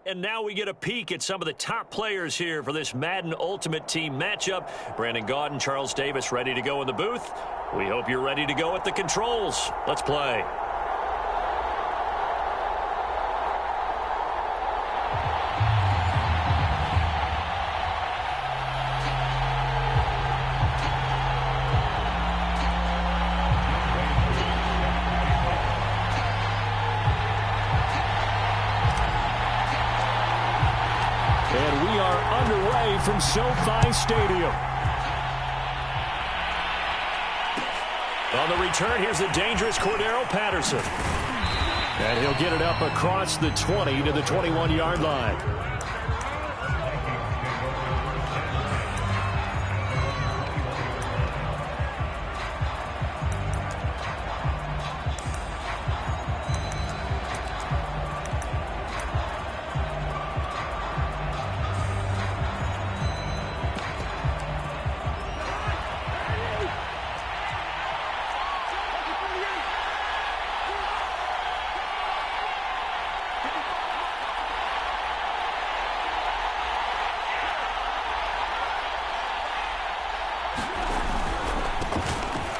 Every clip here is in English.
and now we get a peek at some of the top players here for this Madden Ultimate Team matchup. Brandon Gaudin, Charles Davis ready to go in the booth. We hope you're ready to go at the controls. Let's play. And we are underway from SoFi Stadium. On the return, here's the dangerous Cordero Patterson. And he'll get it up across the 20 to the 21-yard line.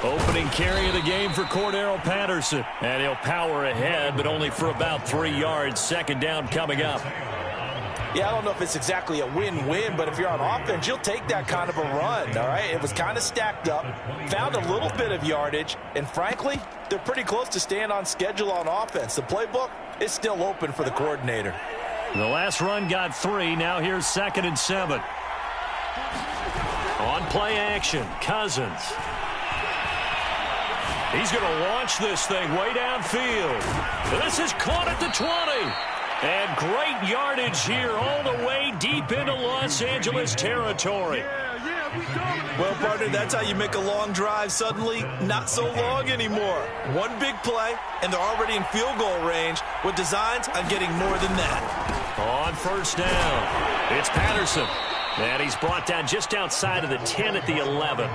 Opening carry of the game for Cordero Patterson. And he'll power ahead, but only for about 3 yards. Second down coming up. Yeah, I don't know if it's exactly a win-win, but if you're on offense, you'll take that kind of a run, all right? It was kind of stacked up, found a little bit of yardage, and frankly, they're pretty close to staying on schedule on offense. The playbook is still open for the coordinator. The last run got 3. Now here's 2nd and 7. On play action, Cousins. He's going to launch this thing way downfield. This is caught at the 20. And great yardage here all the way deep into Los Angeles territory. Well, partner, that's how you make a long drive suddenly not so long anymore. One big play, and they're already in field goal range with designs on getting more than that. On first down, it's Patterson. And he's brought down just outside of the 10 at the 11.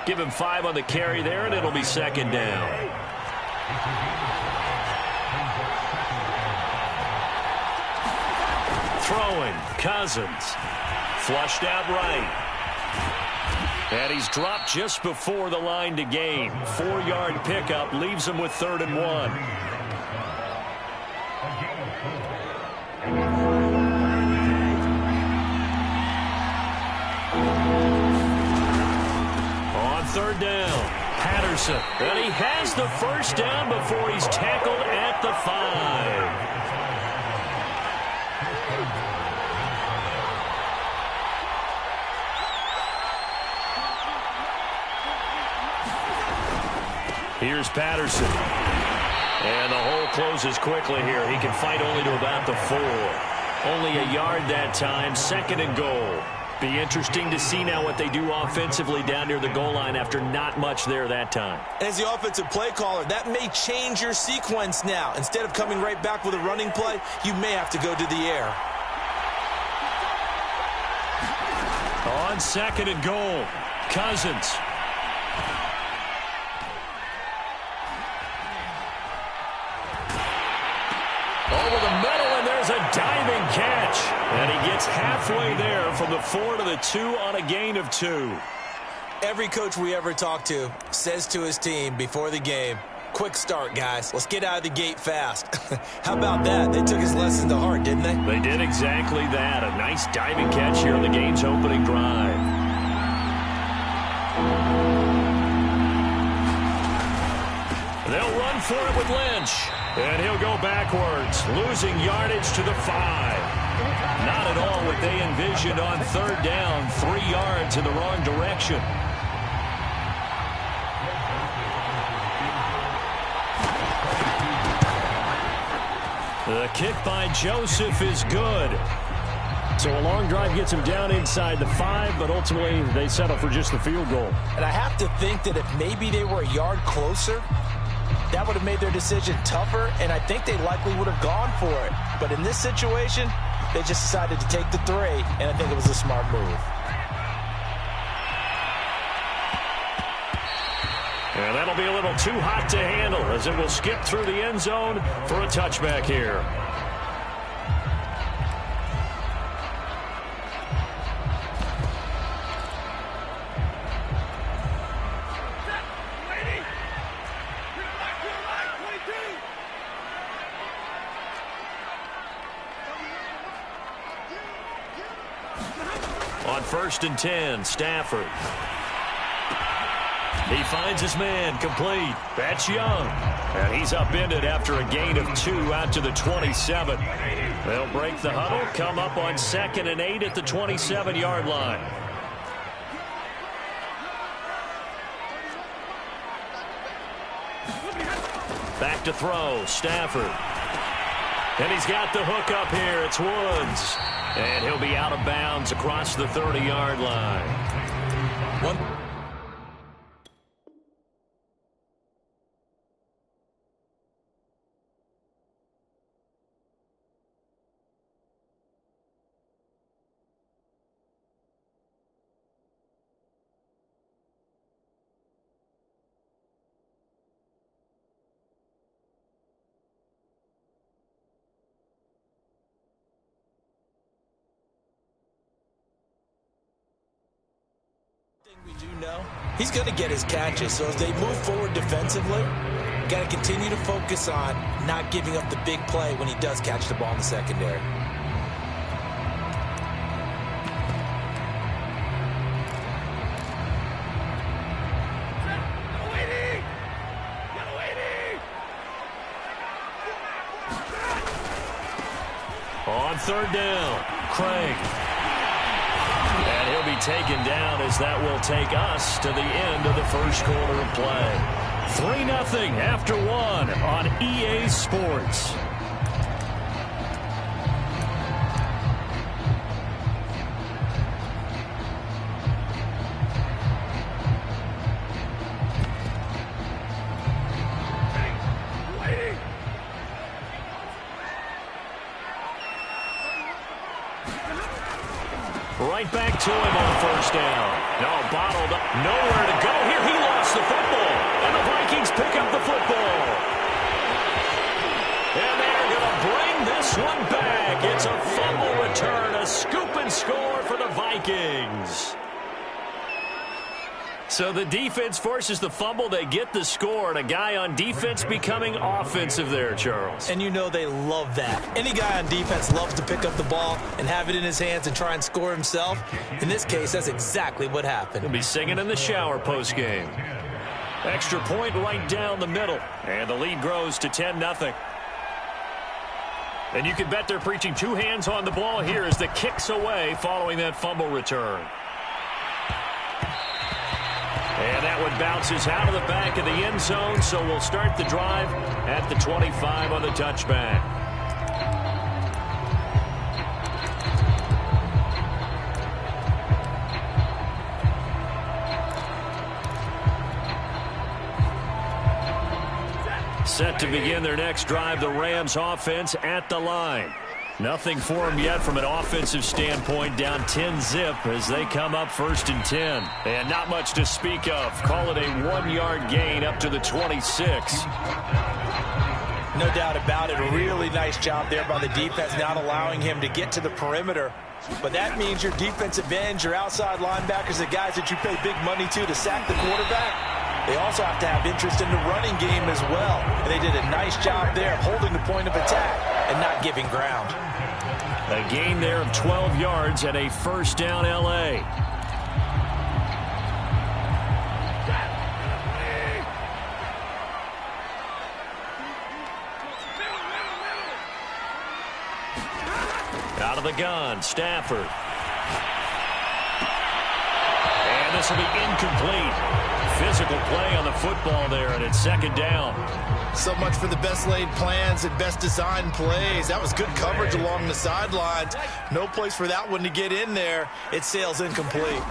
Give him 5 on the carry there, and it'll be 2nd down. Throwing, Cousins. Flushed out right. And he's dropped just before the line to gain. 4-yard pickup leaves him with 3rd and 1. Third down, Patterson. And he has the first down before he's tackled at the 5. Here's Patterson. And the hole closes quickly here. He can fight only to about the 4. Only a yard that time, 2nd and goal. Be interesting to see now what they do offensively down near the goal line after not much there that time. As the offensive play caller, that may change your sequence now. Instead of coming right back with a running play, you may have to go to the air. On 2nd and goal, Cousins. Over the middle, and there's a diving catch. And he gets halfway there from the 4 to the 2 on a gain of 2. Every coach we ever talk to says to his team before the game, quick start, guys. Let's get out of the gate fast. How about that? They took his lesson to heart, didn't they? They did exactly that. A nice diving catch here on the game's opening drive. They'll run for it with Lynch. And he'll go backwards, losing yardage to the 5. Not at all what they envisioned on 3rd down. 3 yards in the wrong direction. The kick by Joseph is good. So a long drive gets him down inside the 5, but ultimately they settle for just the field goal. And I have to think that if maybe they were a yard closer, that would have made their decision tougher, and I think they likely would have gone for it. But in this situation, they just decided to take the 3, and I think it was a smart move. And that'll be a little too hot to handle as it will skip through the end zone for a touchback here. first and 10. Stafford. He finds his man, complete. That's Young. And he's upended after a gain of 2 out to the 27. They'll break the huddle, come up on 2nd and 8 at the 27-yard line. Back to throw, Stafford. And he's got the hook up here. It's Woods. And he'll be out of bounds across the 30-yard line. We do know he's going to get his catches. So as they move forward defensively, got to continue to focus on not giving up the big play when he does catch the ball in the secondary. On 3rd down, Craig. And he'll be taken down as that will take us to the end of the first quarter of play. 3-0 after 1 on EA Sports. Right back to him on 1st down. No, bottled up. Nowhere to go here. He lost the football. And the Vikings pick up the football. And they're going to bring this one back. It's a fumble return. A scoop and score for the Vikings. So the defense forces the fumble. They get the score. And a guy on defense becoming offensive there, Charles. And you know they love that. Any guy on defense loves to pick up the ball and have it in his hands and try and score himself. In this case, that's exactly what happened. He'll be singing in the shower postgame. Extra point right down the middle. And the lead grows to 10-0. And you can bet they're preaching 2 hands on the ball here as the kick's away following that fumble return. And that one bounces out of the back of the end zone, so we'll start the drive at the 25 on the touchback. Set to begin their next drive, the Rams offense at the line. Nothing for them yet from an offensive standpoint, down 10-zip as they come up 1st and 10. And not much to speak of. Call it a 1-yard gain up to the 26. No doubt about it. A really nice job there by the defense, not allowing him to get to the perimeter. But that means your defensive ends, your outside linebackers, the guys that you pay big money to sack the quarterback, they also have to have interest in the running game as well. And they did a nice job there of holding the point of attack and not giving ground. A gain there of 12 yards and a 1st down L.A. Out of the gun, Stafford. And this will be incomplete. Physical play on the football there, and it's 2nd down. So much for the best laid plans and best designed plays. That was good coverage along the sidelines. No place for that one to get in there. It sails incomplete.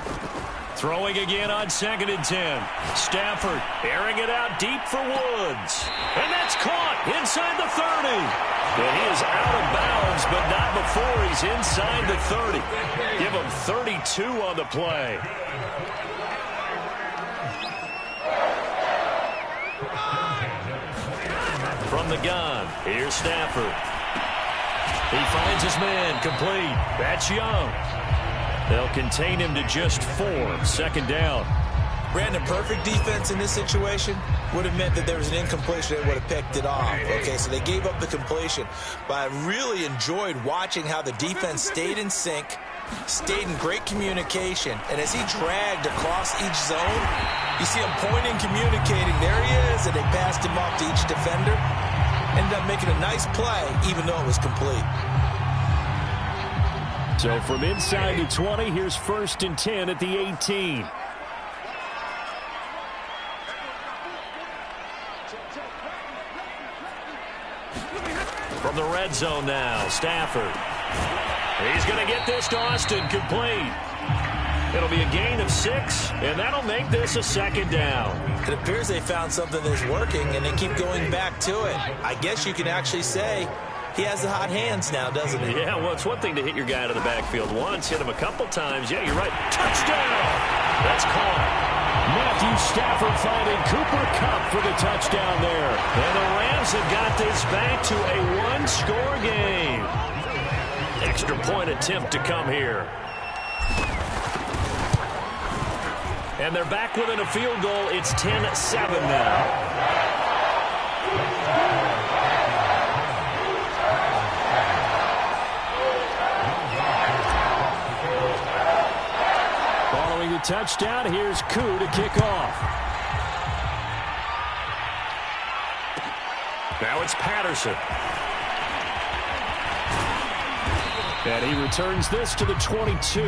Throwing again on 2nd and 10. Stafford airing it out deep for Woods. And that's caught inside the 30. And he is out of bounds, but not before he's inside the 30. Give him 32 on the play. From the gun, here's Stafford. He finds his man, complete. That's Young. They'll contain him to just 4, 2nd down. Brandon, perfect defense in this situation would have meant that there was an incompletion that would have picked it off. Okay, so they gave up the completion. But I really enjoyed watching how the defense stayed in sync, Stayed in great communication, and as he dragged across each zone, you see him pointing, communicating. There he is, and they passed him off to each defender. Ended up making a nice play, even though it was complete. So from inside the 20, here's 1st and 10 at the 18. From the red zone now, Stafford. He's going to get this to Austin, complete. It'll be a gain of 6, and that'll make this a 2nd down. It appears they found something that's working, and they keep going back to it. I guess you can actually say he has the hot hands now, doesn't he? Yeah, well, it's one thing to hit your guy out of the backfield once, hit him a couple times. Yeah, you're right. Touchdown! That's caught. Matthew Stafford finding Cooper Kupp for the touchdown there. And the Rams have got this back to a 1-score game. Extra point attempt to come here. And they're back within a field goal. It's 10-7 now. Following the touchdown, here's Koo to kick off. Now it's Patterson. And he returns this to the 22.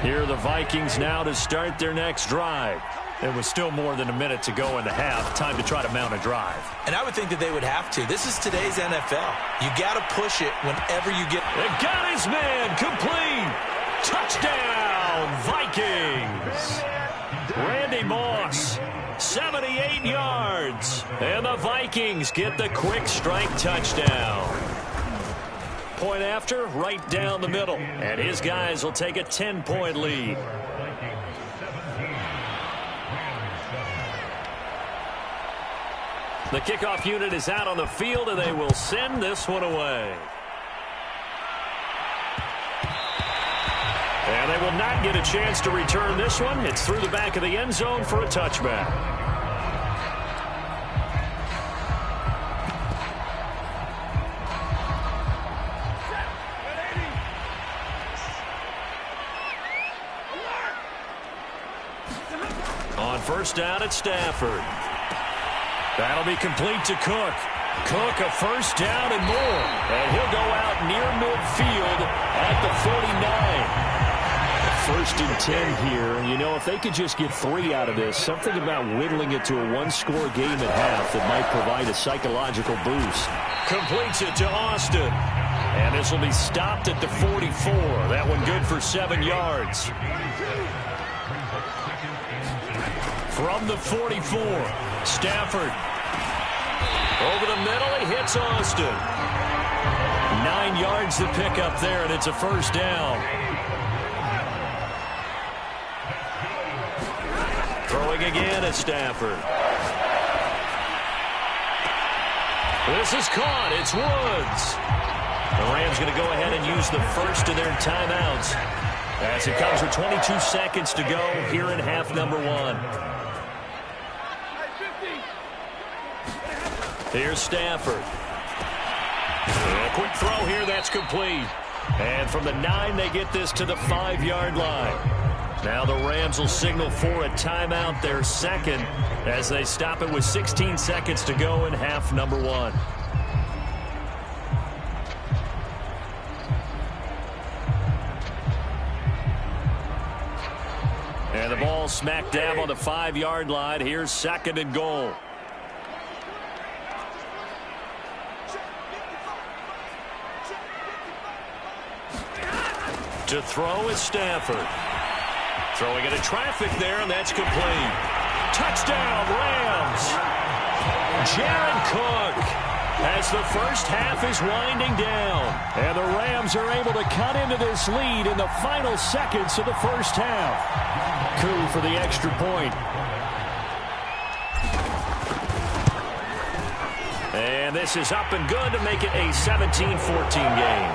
Here are the Vikings now to start their next drive. There was still more than a minute to go in the half. Time to try to mount a drive. And I would think that they would have to. This is today's NFL. You got to push it whenever you get... They got his man complete. Touchdown, Vikings. Randy Moss, 78 yards. And the Vikings get the quick strike touchdown. Point after, right down the middle. And his guys will take a 10-point lead. The kickoff unit is out on the field, and they will send this one away. And they will not get a chance to return this one. It's through the back of the end zone for a touchback. On 1st down at Stafford. That'll be complete to Cook. Cook, a 1st down and more. And he'll go out near midfield at the 49. 1st and 10 here. You know, if they could just get 3 out of this, something about whittling it to a 1-score game at half that might provide a psychological boost. Completes it to Austin. And this will be stopped at the 44. That one good for 7 yards. From the 44, Stafford. Over the middle, he hits Austin. 9 yards to pick up there, and it's a 1st down. Throwing again at Stafford. This is caught. It's Woods. The Rams going to go ahead and use the first of their timeouts as it comes with 22 seconds to go here in half number 1. Here's Stafford. A quick throw here, that's complete. And from the 9, they get this to the 5-yard line. Now the Rams will signal for a timeout, their 2nd, as they stop it with 16 seconds to go in half number 1. And the ball smack dab on the 5-yard line. Here's 2nd and goal. To throw is Stafford. Throwing into traffic there, and that's complete. Touchdown, Rams. Jared Cook as the 1st half is winding down. And the Rams are able to cut into this lead in the final seconds of the 1st half. Koo for the extra point. And this is up and good to make it a 17-14 game.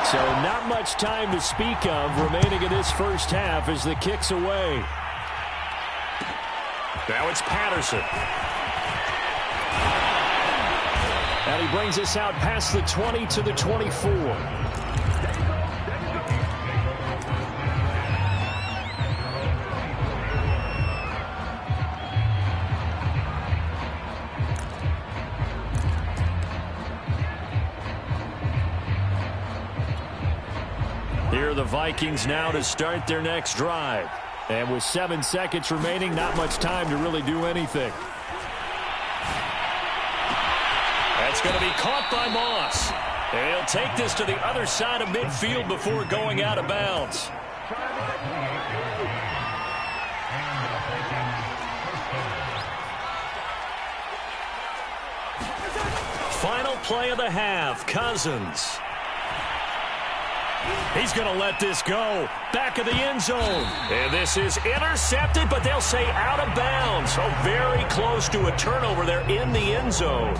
So not much time to speak of remaining in this first half as the kick's away. Now it's Patterson. And he brings us out past the 20 to the 24. Here are the Vikings now to start their next drive. And with 7 seconds remaining, not much time to really do anything. That's going to be caught by Moss. And he'll take this to the other side of midfield before going out of bounds. Final play of the half, Cousins. He's going to let this go. Back of the end zone. And this is intercepted, but they'll say out of bounds. So very close to a turnover there in the end zone.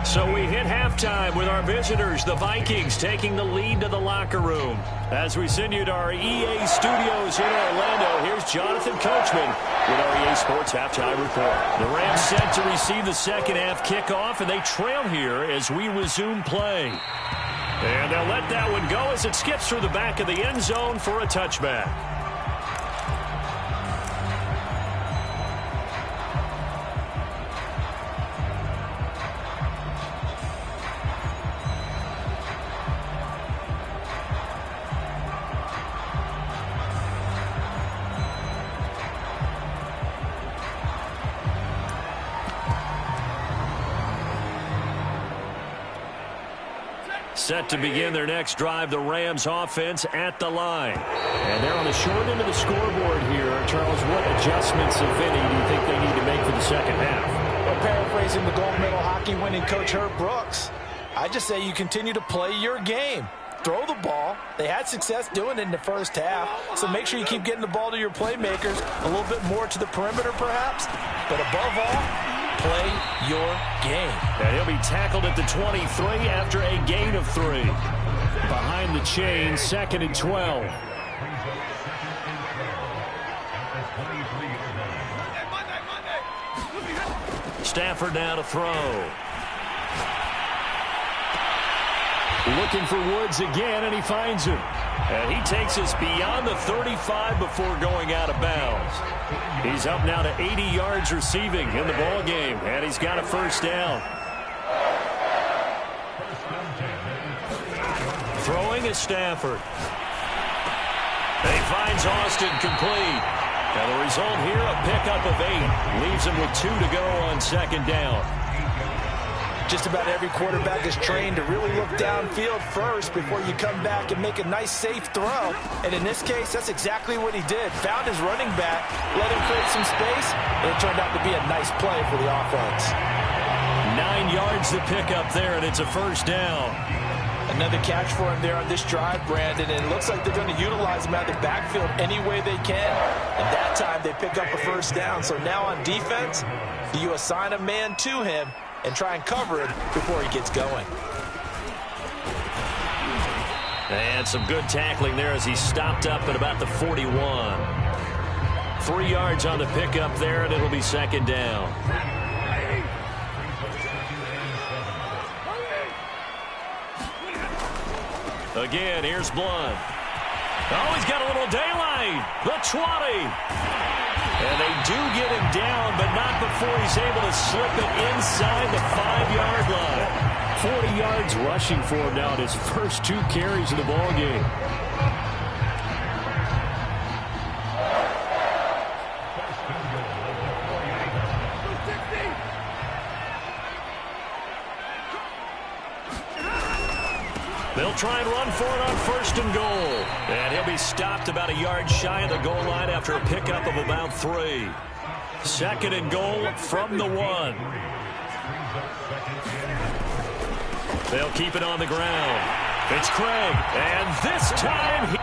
So we hit halftime with our visitors, the Vikings, taking the lead to the locker room. As we send you to our EA studios in Orlando, here's Jonathan Coachman with our EA Sports Halftime Report. The Rams set to receive the second half kickoff, and they trail here as we resume play. And they'll let that one go as it skips through the back of the end zone for a touchback. Set to begin their next drive, the Rams offense at the line. And they're on the short end of the scoreboard here. Charles, what adjustments, if any, do you think they need to make for the second half? Well, paraphrasing the gold medal hockey winning coach Herb Brooks, I just say you continue to play your game. Throw the ball. They had success doing it in the first half, so make sure you keep getting the ball to your playmakers, a little bit more to the perimeter perhaps, but above all, play your game. And he'll be tackled at the 23 after a gain of 3. Behind the chain, 2nd and 12. Stafford now to throw. Looking for Woods again, and he finds him. And he takes us beyond the 35 before going out of bounds. He's up now to 80 yards receiving in the ballgame, and he's got a first down. Throwing is Stafford. He finds Austin complete. And the result here, a pickup of 8. Leaves him with 2 to go on second down. Just about every quarterback is trained to really look downfield first before you come back and make a nice, safe throw. And in this case, that's exactly what he did. Found his running back, let him create some space, and it turned out to be a nice play for the offense. 9 yards to pick up there, and it's a first down. Another catch for him there on this drive, Brandon, and it looks like they're going to utilize him out of the backfield any way they can. And that time, they pick up a first down. So now on defense, you assign a man to him and try and cover him before he gets going. And some good tackling there as he stopped up at about the 41. 3 yards on the pickup there, and it'll be second down. Again, here's Blunt. Oh, he's got a little daylight. The 20. And they do get him down, but not before he's able to slip it inside the 5-yard line. 40 yards rushing for him now in his first 2 carries of the ballgame. They'll try and run for it on 1st and goal. And he'll be stopped about a yard shy of the goal line after a pickup of about 3. 2nd and goal from the 1. They'll keep it on the ground. It's Craig. And this time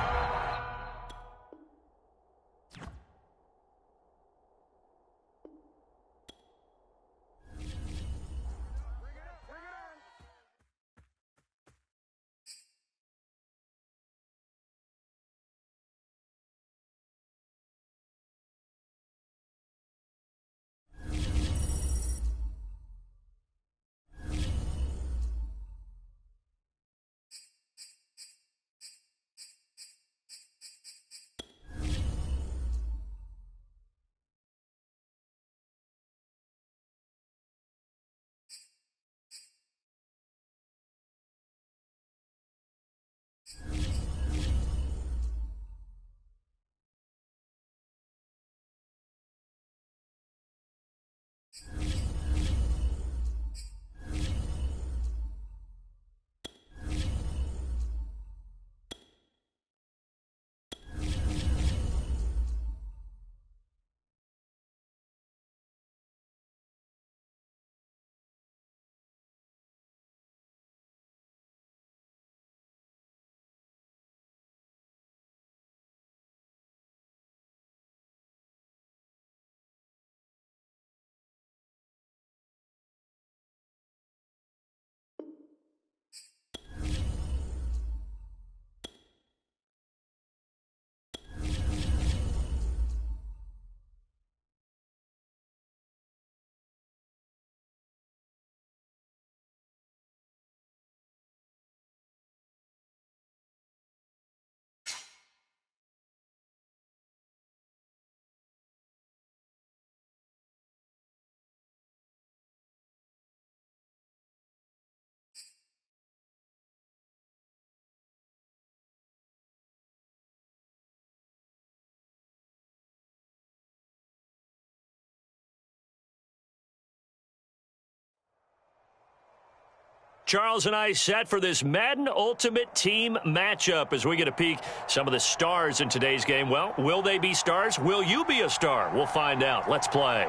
Charles and I set for this Madden Ultimate Team matchup as we get a peek some of the stars in today's game. Well, will they be stars? Will you be a star? We'll find out. Let's play.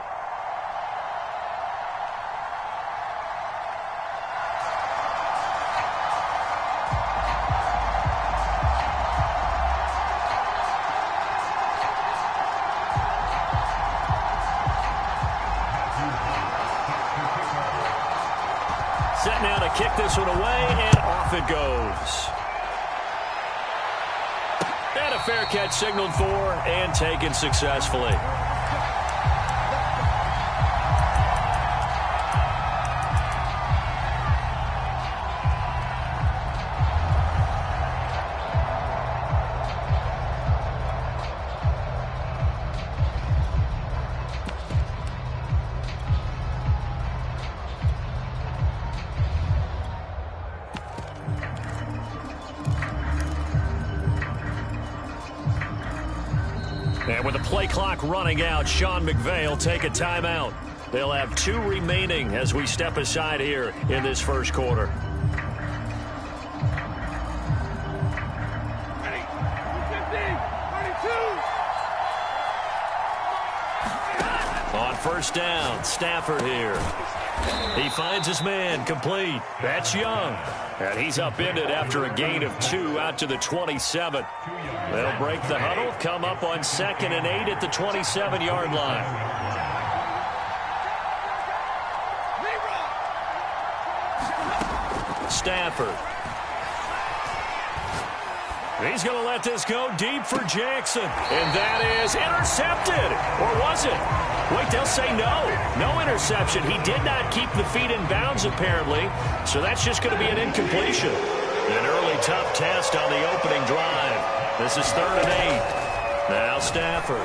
Set now to kick this one away, and off it goes. And a fair catch signaled for and taken successfully. And with the play clock running out, Sean McVay will take a timeout. They'll have 2 remaining as we step aside here in this first quarter. On first down, Stafford here. He finds his man, complete. That's Young. And he's upended after a gain of 2 out to the 27. They'll break the huddle, come up on 2nd and 8 at the 27-yard line. Stafford. He's going to let this go deep for Jackson. And that is intercepted. Or was it? Wait, they'll say no. No interception. He did not keep the feet in bounds, apparently. So that's just going to be an incompletion. An early tough test on the opening drive. This is 3rd and 8. Now Stafford.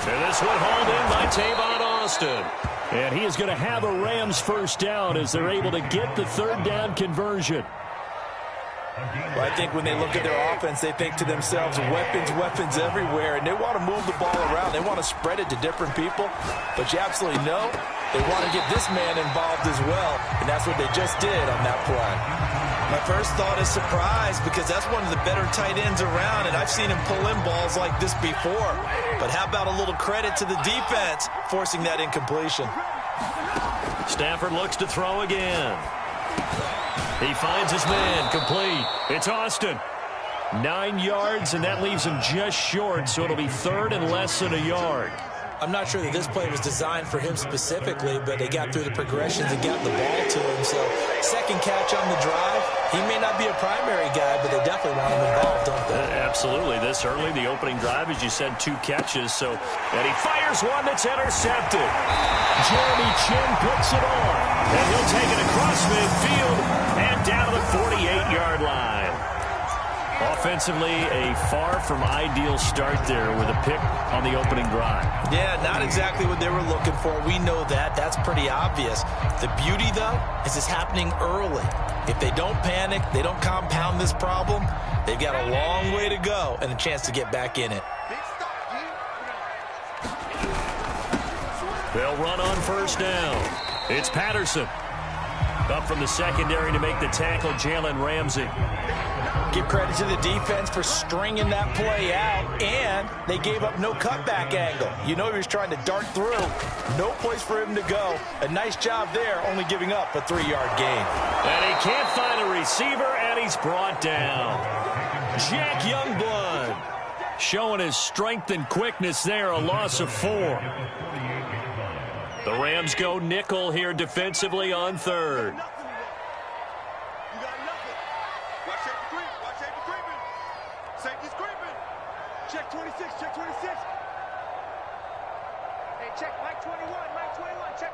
And this one hauled in by Tavon Austin. And he is going to have a Rams first down as they're able to get the 3rd down conversion. Well, I think when they look at their offense, they think to themselves, weapons everywhere, and they want to move the ball around. They want to spread it to different people, but you absolutely know they want to get this man involved as well, and that's what they just did on that play. My first thought is surprise because that's one of the better tight ends around, and I've seen him pull in balls like this before. But how about a little credit to the defense forcing that incompletion? Stafford looks to throw again. He finds his man, complete. It's Austin. 9 yards, and that leaves him just short, so it'll be 3rd and less than a yard. I'm not sure that this play was designed for him specifically, but they got through the progressions and got the ball to him. So, 2nd catch on the drive. He may not be a primary guy, but they definitely want him involved, don't they? Absolutely. This early, the opening drive, as you said, 2 catches. And he fires one that's intercepted. Jeremy Chin puts it on. And he'll take it across midfield and down to the 48-yard line. Offensively, a far from ideal start there with a pick on the opening drive. Yeah, not exactly what they were looking for. We know that. That's pretty obvious. The beauty, though, is it's happening early. If they don't panic, they don't compound this problem, they've got a long way to go and a chance to get back in it. They'll run on first down. It's Patterson. Up from the secondary to make the tackle, Jalen Ramsey. Give credit to the defense for stringing that play out, and they gave up no cutback angle. You know he was trying to dart through. No place for him to go. A nice job there, only giving up a 3-yard gain. And he can't find a receiver, and he's brought down. Jack Youngblood showing his strength and quickness there, a loss of 4. The Rams go nickel here defensively on 3rd. Check 26, check 26. Hey, check Mike 21, check.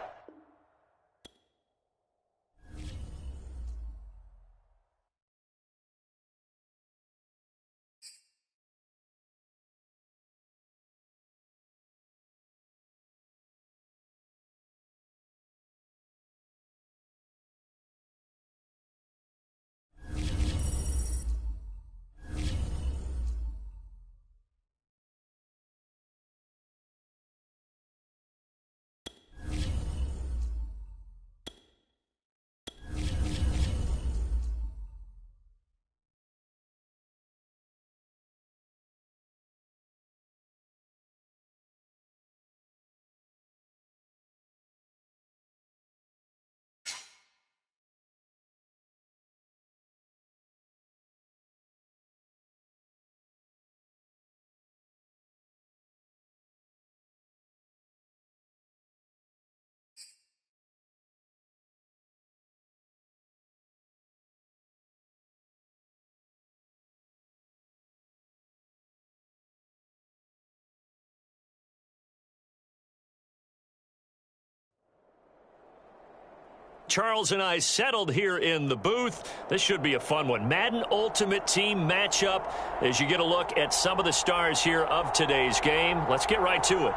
Charles and I settled here in the booth. This should be a fun one. Madden Ultimate Team matchup as you get a look at some of the stars here of today's game. Let's get right to it.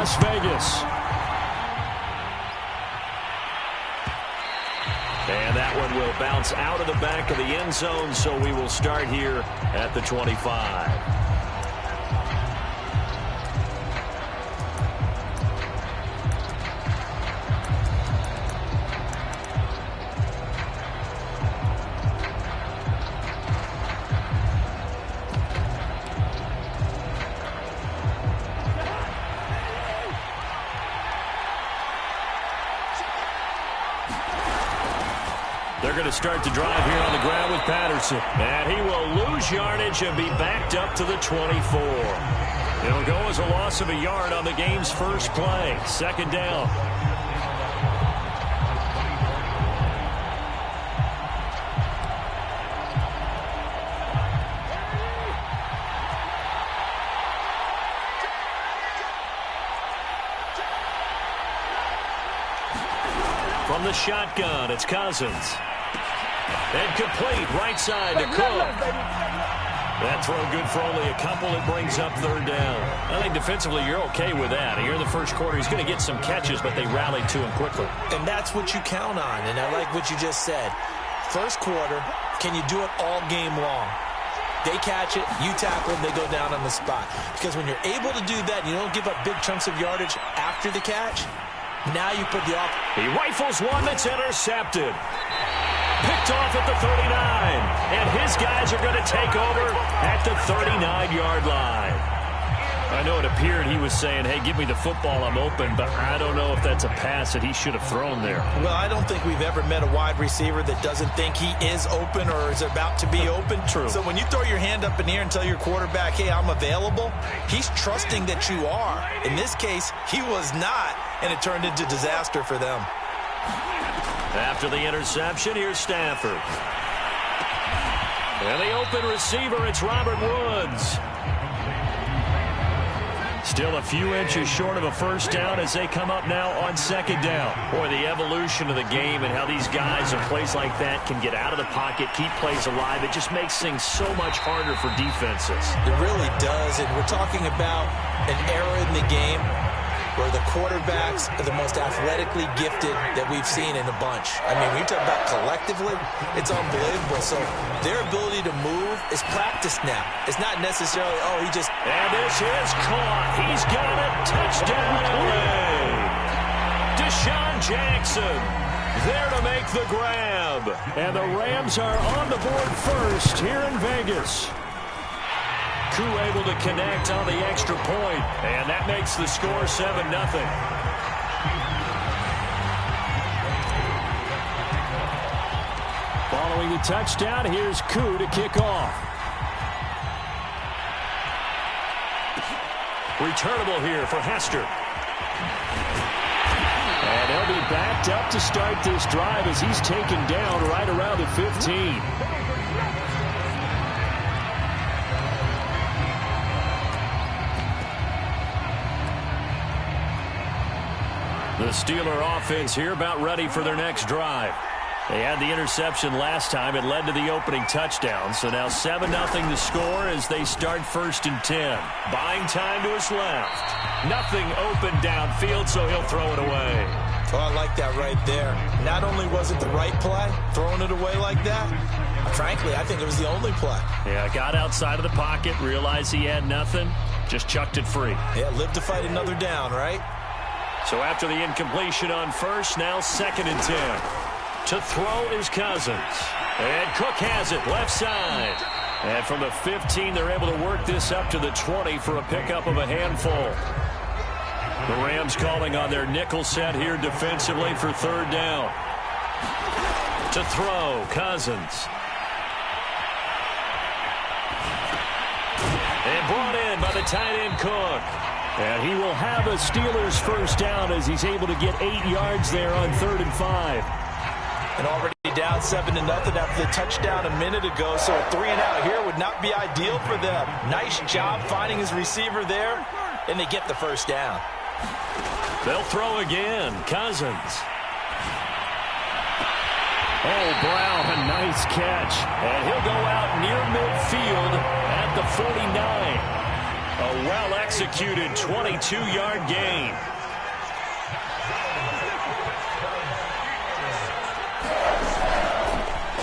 Las Vegas. And that one will bounce out of the back of the end zone, so we will start here at the 25. They're going to start the drive here on the ground with Patterson. And he will lose yardage and be backed up to the 24. It'll go as a loss of a yard on the game's first play. Second down. From the shotgun, it's Cousins. And complete, right side to Cook. That throw good for only a couple. It brings up third down. I think defensively you're okay with that. Here in the first quarter, he's going to get some catches, but they rallied to him quickly. And that's what you count on, and I like what you just said. First quarter, can you do it all game long? They catch it, you tackle them, they go down on the spot. Because when you're able to do that, you don't give up big chunks of yardage after the catch. Now you put the off. He rifles one that's intercepted. Picked off at the 39. And his guys are going to take over at the 39-yard line. I know it appeared he was saying, hey, give me the football, I'm open, but I don't know if that's a pass that he should have thrown there. Well, I don't think we've ever met a wide receiver that doesn't think he is open or is about to be open. True. So when you throw your hand up in the air and tell your quarterback, hey, I'm available, he's trusting that you are. In this case, he was not, and it turned into disaster for them. After the interception, here's Stafford. And the open receiver, it's Robert Woods. Still a few inches short of a first down as they come up now on second down. Boy, the evolution of the game and how these guys in plays like that can get out of the pocket, keep plays alive, it just makes things so much harder for defenses. It really does, and we're talking about an era in the game where the quarterbacks are the most athletically gifted that we've seen in a bunch. I mean, when you talk about collectively, it's unbelievable. So their ability to move is practiced now. It's not necessarily, oh, he just... And this is caught. He's got it. Touchdown, LA. Deshaun Jackson there to make the grab. And the Rams are on the board first here in Vegas. Koo able to connect on the extra point, and that makes the score 7-0. Following the touchdown, here's Koo to kick off. Returnable here for Hester. And they'll be backed up to start this drive as he's taken down right around the 15. The Steeler offense here about ready for their next drive. They had the interception last time. It led to the opening touchdown. So now 7-0 the score as they start 1st and 10. Buying time to his left. Nothing open downfield, so he'll throw it away. Oh, I like that right there. Not only was it the right play, throwing it away like that, frankly, I think it was the only play. Yeah, got outside of the pocket, realized he had nothing, just chucked it free. Yeah, live to fight another down, right? So after the incompletion on first, now 2nd and 10. To throw is Cousins. And Cook has it, left side. And from the 15, they're able to work this up to the 20 for a pickup of a handful. The Rams calling on their nickel set here defensively for 3rd down. To throw, Cousins. And brought in by the the tight end Cook. And he will have a Steelers first down as he's able to get 8 yards there on 3rd and 5. And already down 7-0 after the touchdown a minute ago, so a 3-and-out here would not be ideal for them. Nice job finding his receiver there, and they get the first down. They'll throw again. Cousins. Oh, Brown, a nice catch. And he'll go out near midfield at the 49. A well-executed 22-yard gain.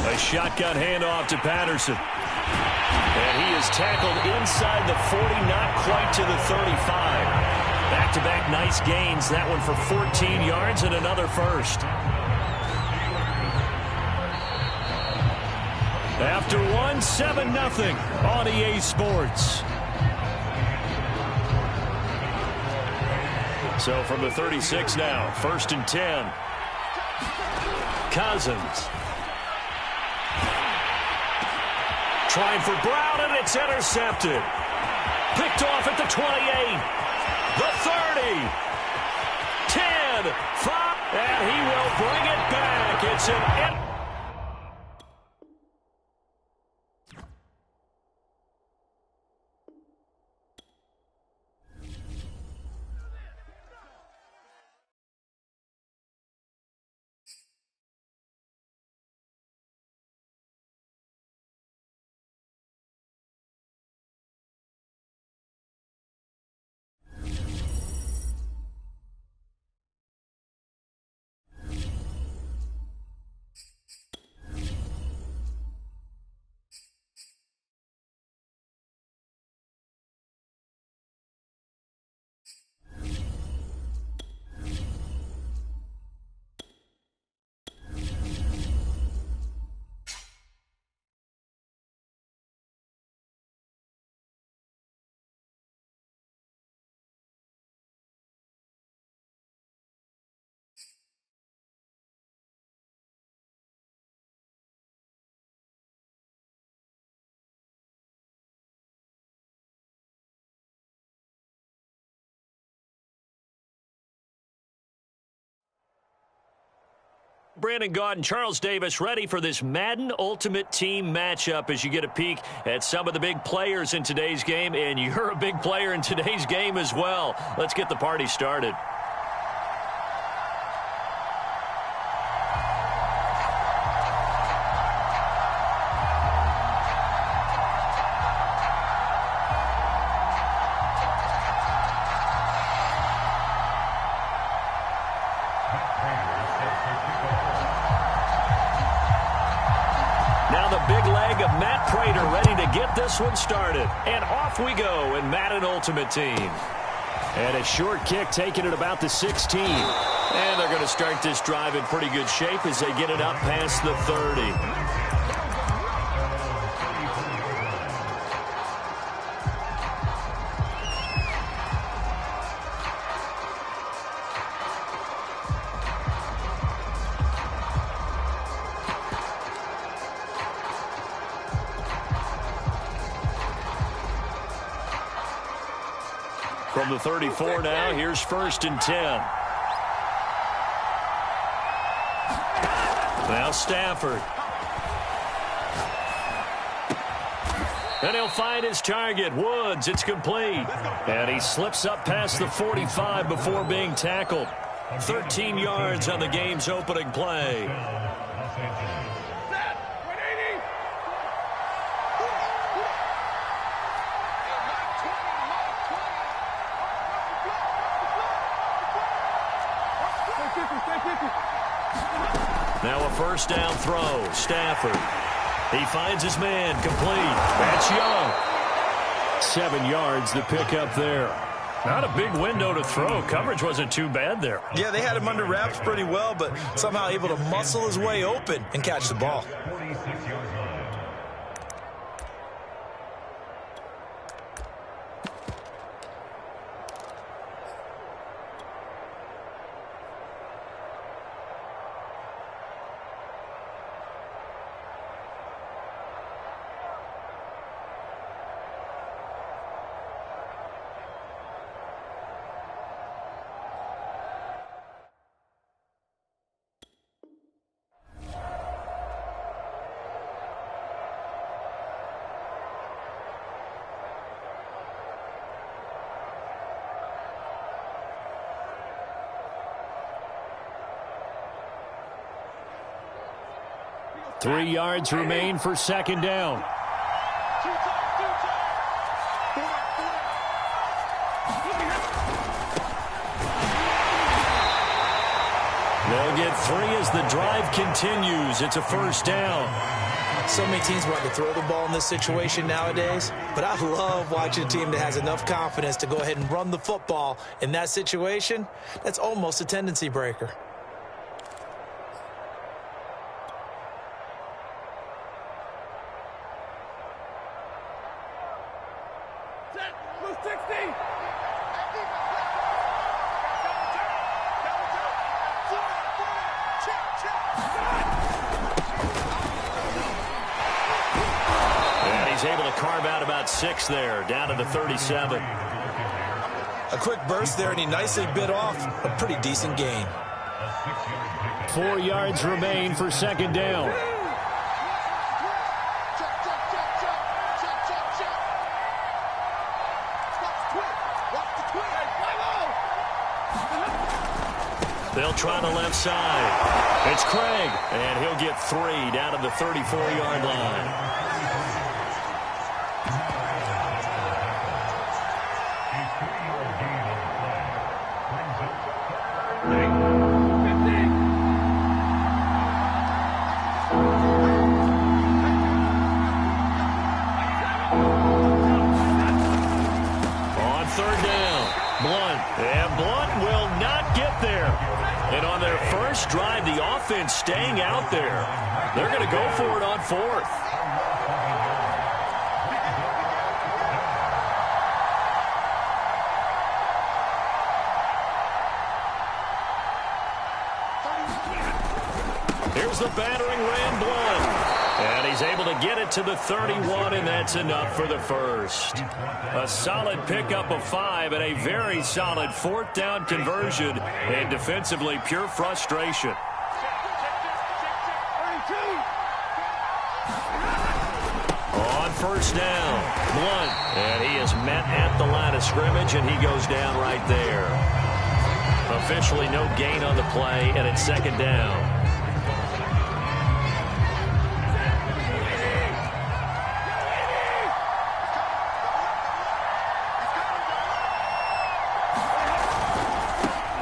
A shotgun handoff to Patterson. And he is tackled inside the 40, not quite to the 35. Back-to-back nice gains. That one for 14 yards and another first. After one, 7-0 on EA Sports. So from the 36 now, 1st and 10. Cousins. Trying for Brown, and it's intercepted. Picked off at the 28. The 30. 10. 5. And he will bring it back. It's an... Brandon Gaudin, Charles Davis ready for this Madden Ultimate Team matchup as you get a peek at some of the big players in today's game, and you're a big player in today's game as well. Let's get the party started. This one started, and off we go in Madden Ultimate Team. And a short kick taken at about the 16. And they're going to start this drive in pretty good shape as they get it up past the 30. From the 34 now, here's 1st and 10. Now Stafford. And he'll find his target, Woods. It's complete. And he slips up past the 45 before being tackled. 13 yards on the game's opening play. Now a first down throw. Stafford. He finds his man. Complete. That's Young. 7 yards the pickup there. Not a big window to throw. Coverage wasn't too bad there. Yeah, they had him under wraps pretty well, but somehow able to muscle his way open and catch the ball. 3 yards remain for second down. They'll get 3 as the drive continues. It's a first down. So many teams want to throw the ball in this situation nowadays, but I love watching a team that has enough confidence to go ahead and run the football in that situation. That's almost a tendency breaker. He's able to carve out about 6 there, down to the 37. A quick burst there, and he nicely bit off a pretty decent gain. 4 yards remain for second down. They'll try the left side. It's Craig, and he'll get 3 down to the 34-yard line. Drive, the offense staying out there. They're going to go for it on 4th. Here's the battering ram Blunt. And he's able to get it to the 31, and that's enough for the first. A solid pickup of 5 and a very solid 4th down conversion, and defensively pure frustration. On first down, Blunt, and he is met at the line of scrimmage, and he goes down right there. Officially no gain on the play, and it's second down.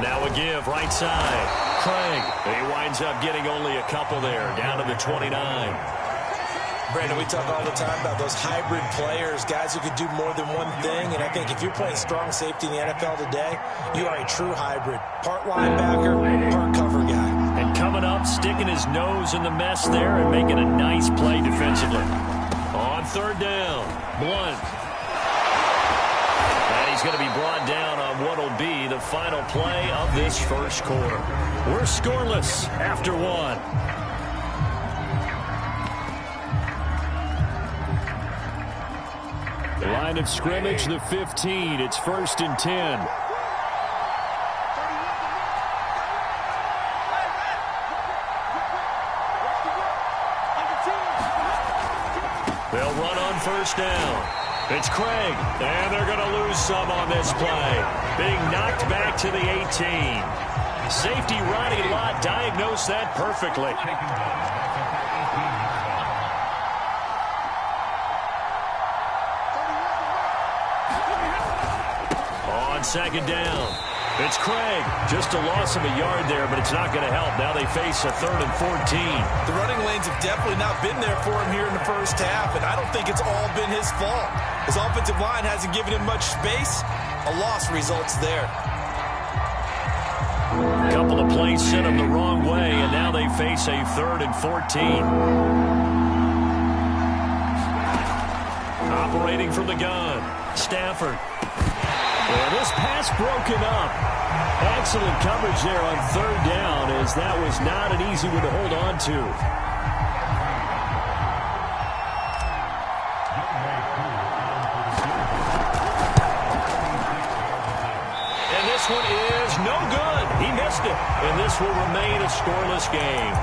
Now a give, right side. Craig, he winds up getting only a couple there, down to the 29. Brandon, we talk all the time about those hybrid players, guys who could do more than one thing, and I think if you're playing strong safety in the NFL today, you are a true hybrid. Part linebacker, part cover guy. And coming up, sticking his nose in the mess there and making a nice play defensively. On third down, Blunt. He's going to be brought down on what will be the final play of this first quarter. We're scoreless after 1. The line of scrimmage, the 15. It's 1st and 10. They'll run on first down. It's Craig, and they're going to lose some on this play. Being knocked back to the 18. Safety Ronnie Lott diagnosed that perfectly. On second down, it's Craig. Just a loss of a yard there, but it's not going to help. Now they face a 3rd and 14. The running lanes have definitely not been there for him here in the first half, and I don't think it's all been his fault. His offensive line hasn't given him much space. A loss results there. A couple of plays sent him the wrong way, and now they face a 3rd and 14. Operating from the gun, Stafford. And this pass broken up. Excellent coverage there on third down, as that was not an easy one to hold on to. And this one is no good. He missed it. And this will remain a scoreless game.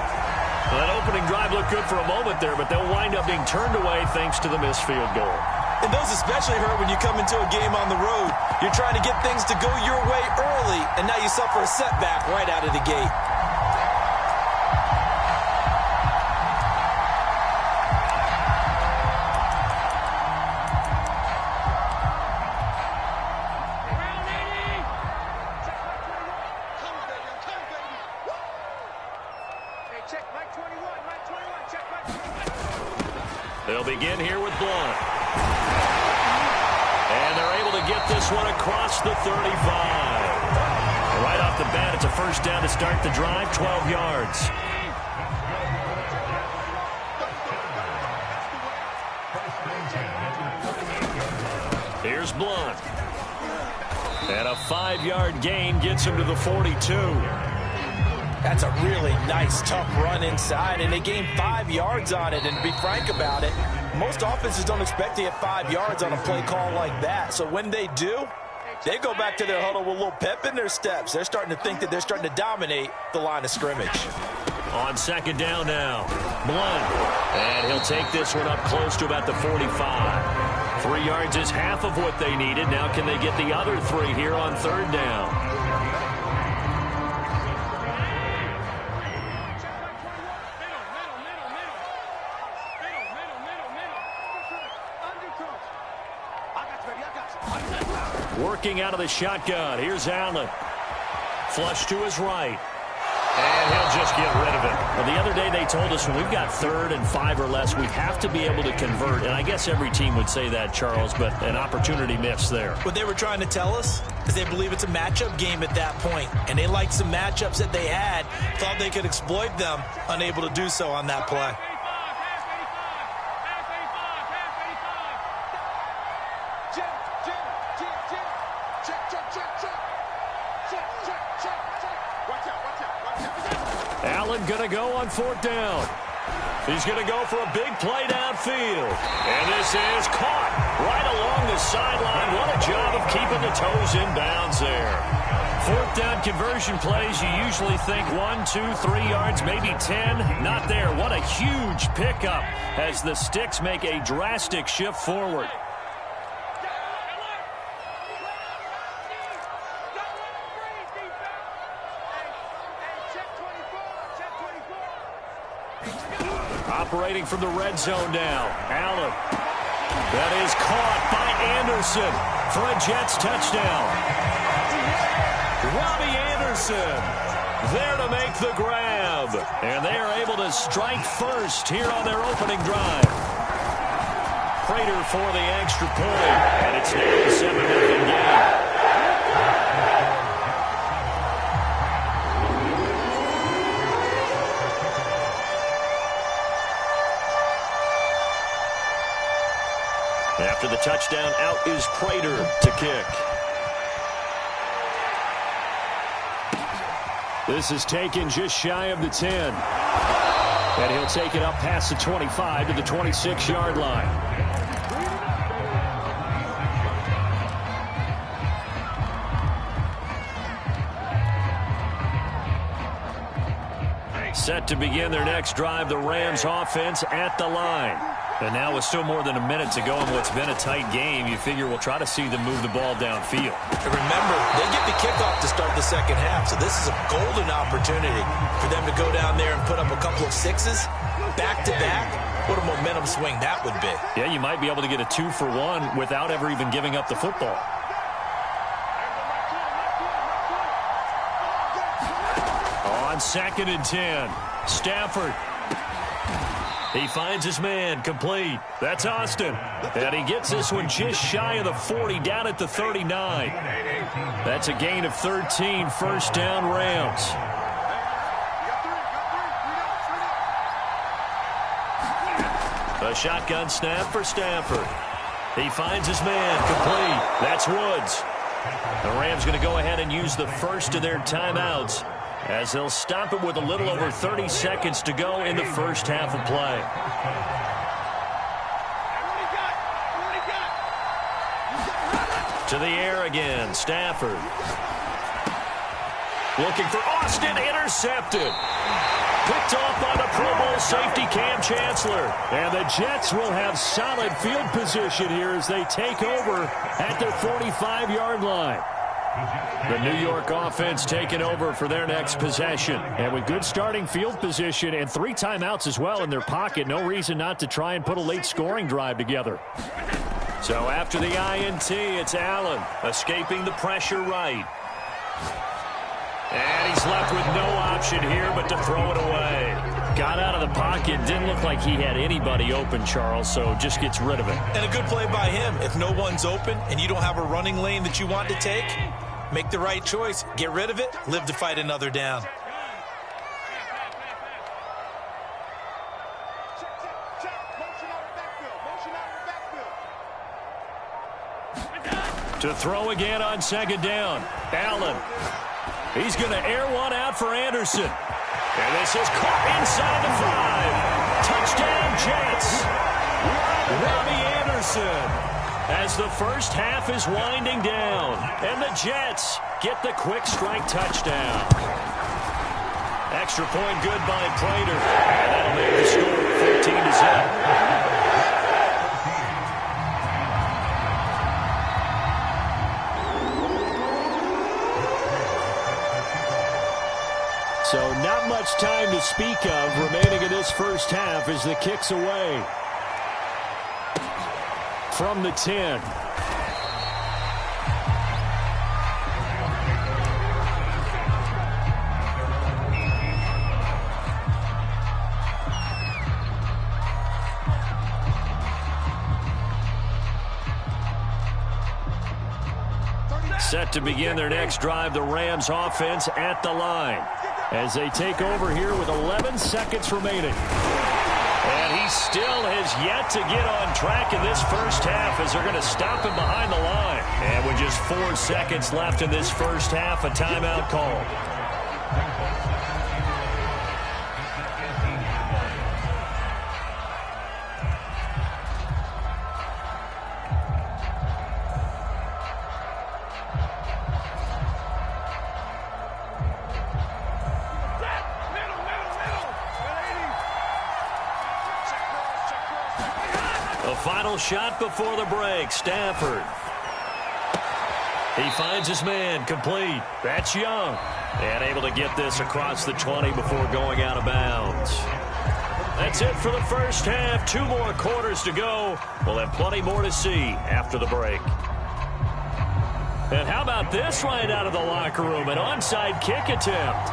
Well, that opening drive looked good for a moment there, but they'll wind up being turned away thanks to the missed field goal. And those especially hurt when you come into a game on the road. You're trying to get things to go your way early, and now you suffer a setback right out of the gate. They'll begin here with Blunt. And they're able to get this one across the 35. Right off the bat, it's a first down to start the drive, 12 yards. Here's Blunt. And a 5-yard gain gets him to the 42. That's a really nice, tough run inside, and they gained 5 yards on it. And to be frank about it, most offenses don't expect to get 5 yards on a play call like that. So when they do, they go back to their huddle with a little pep in their steps. They're starting to think that they're starting to dominate the line of scrimmage. On second down now, Blunt. And he'll take this one up close to about the 45. 3 yards is half of what they needed. Now can they get the other 3 here on third down? Working out of the shotgun. Here's Allen. Flush to his right. And he'll just get rid of it. Well, the other day they told us when we've got 3rd and 5 or less, we have to be able to convert. And I guess every team would say that, Charles, but an opportunity missed there. What they were trying to tell us is they believe it's a matchup game at that point. And they liked some matchups that they had, thought they could exploit them, unable to do so on that play. Allen going to go on 4th down. He's going to go for a big play downfield. And this is caught right along the sideline. What a job of keeping the toes in bounds there. 4th down conversion plays, you usually think 1, 2, 3 yards, maybe 10. Not there. What a huge pickup as the Sticks make a drastic shift forward. Operating from the red zone now. Allen. That is caught by Anderson for a Jets touchdown. Robbie Anderson there to make the grab. And they are able to strike first here on their opening drive. Prater for the extra point. And it's now a 7-0 game. After the touchdown, out is Prater to kick. This is taken just shy of the 10. And he'll take it up past the 25 to the 26-yard line. Set to begin their next drive, the Rams offense at the line. And now with still more than a minute to go in what's been a tight game, you figure we'll try to see them move the ball downfield. And remember, they get the kickoff to start the second half, so this is a golden opportunity for them to go down there and put up a couple of sixes back-to-back. What a momentum swing that would be. Yeah, you might be able to get a 2-for-1 without ever even giving up the football. On 2nd and 10, Stafford. He finds his man, complete. That's Austin. And he gets this one just shy of the 40, down at the 39. That's a gain of 13, first down Rams. A shotgun snap for Stafford. He finds his man, complete. That's Woods. The Rams going to go ahead and use the first of their timeouts, as they'll stop it with a little over 30 seconds to go in the first half of play. To the air again, Stafford. Looking for Austin, intercepted. Picked off by the Pro Bowl safety Cam Chancellor. And the Jets will have solid field position here as they take over at their 45-yard line. The New York offense taking over for their next possession. And with good starting field position and 3 timeouts as well in their pocket, no reason not to try and put a late scoring drive together. So after the INT, it's Allen escaping the pressure right. And he's left with no option here but to throw it away. Got out of the pocket. Didn't look like he had anybody open, Charles, so just gets rid of it. And a good play by him. If no one's open and you don't have a running lane that you want to take, make the right choice. Get rid of it. Live to fight another down. To throw again on second down. Allen. He's going to air one out for Anderson. And this is caught inside the 5. Touchdown, Jets. Robbie Anderson. As the first half is winding down. And the Jets get the quick strike touchdown. Extra point good by Prater. And that'll make the score 14-0. So not much time to speak of remaining in this first half as the kick's away. From the 10. Set to begin their next drive, the Rams offense at the line as they take over here with 11 seconds remaining. And he still has yet to get on track in this first half as they're going to stop him behind the line. And with just 4 seconds left in this first half, a timeout call. Final shot before the break. Stafford. He finds his man. Complete. That's Young. And able to get this across the 20 before going out of bounds. That's it for the first half. 2 more quarters to go. We'll have plenty more to see after the break. And how about this right out of the locker room? An onside kick attempt.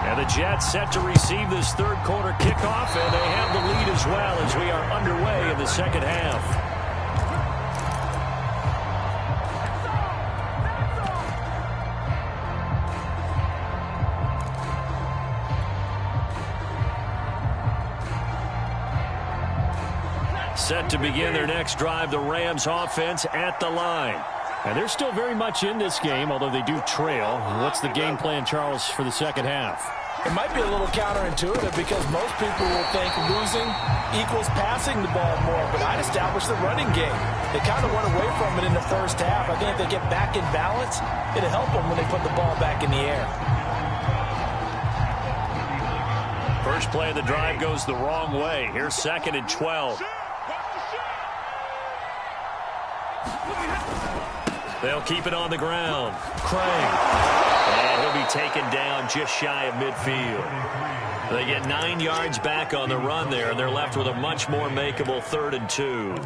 And the Jets set to receive this third quarter kickoff, and they have the lead as well as we are underway in the second half. Set to begin their next drive, the Rams offense at the line. And they're still very much in this game, although they do trail. What's the game plan, Charles, for the second half? It might be a little counterintuitive because most people will think losing equals passing the ball more, but I'd establish the running game. They kind of went away from it in the first half. I think if they get back in balance, it'll help them when they put the ball back in the air. First play of the drive goes the wrong way. Here's 2nd and 12. They'll keep it on the ground. Crane. And he'll be taken down just shy of midfield. They get 9 yards back on the run there, and they're left with a much more makeable 3rd and 2.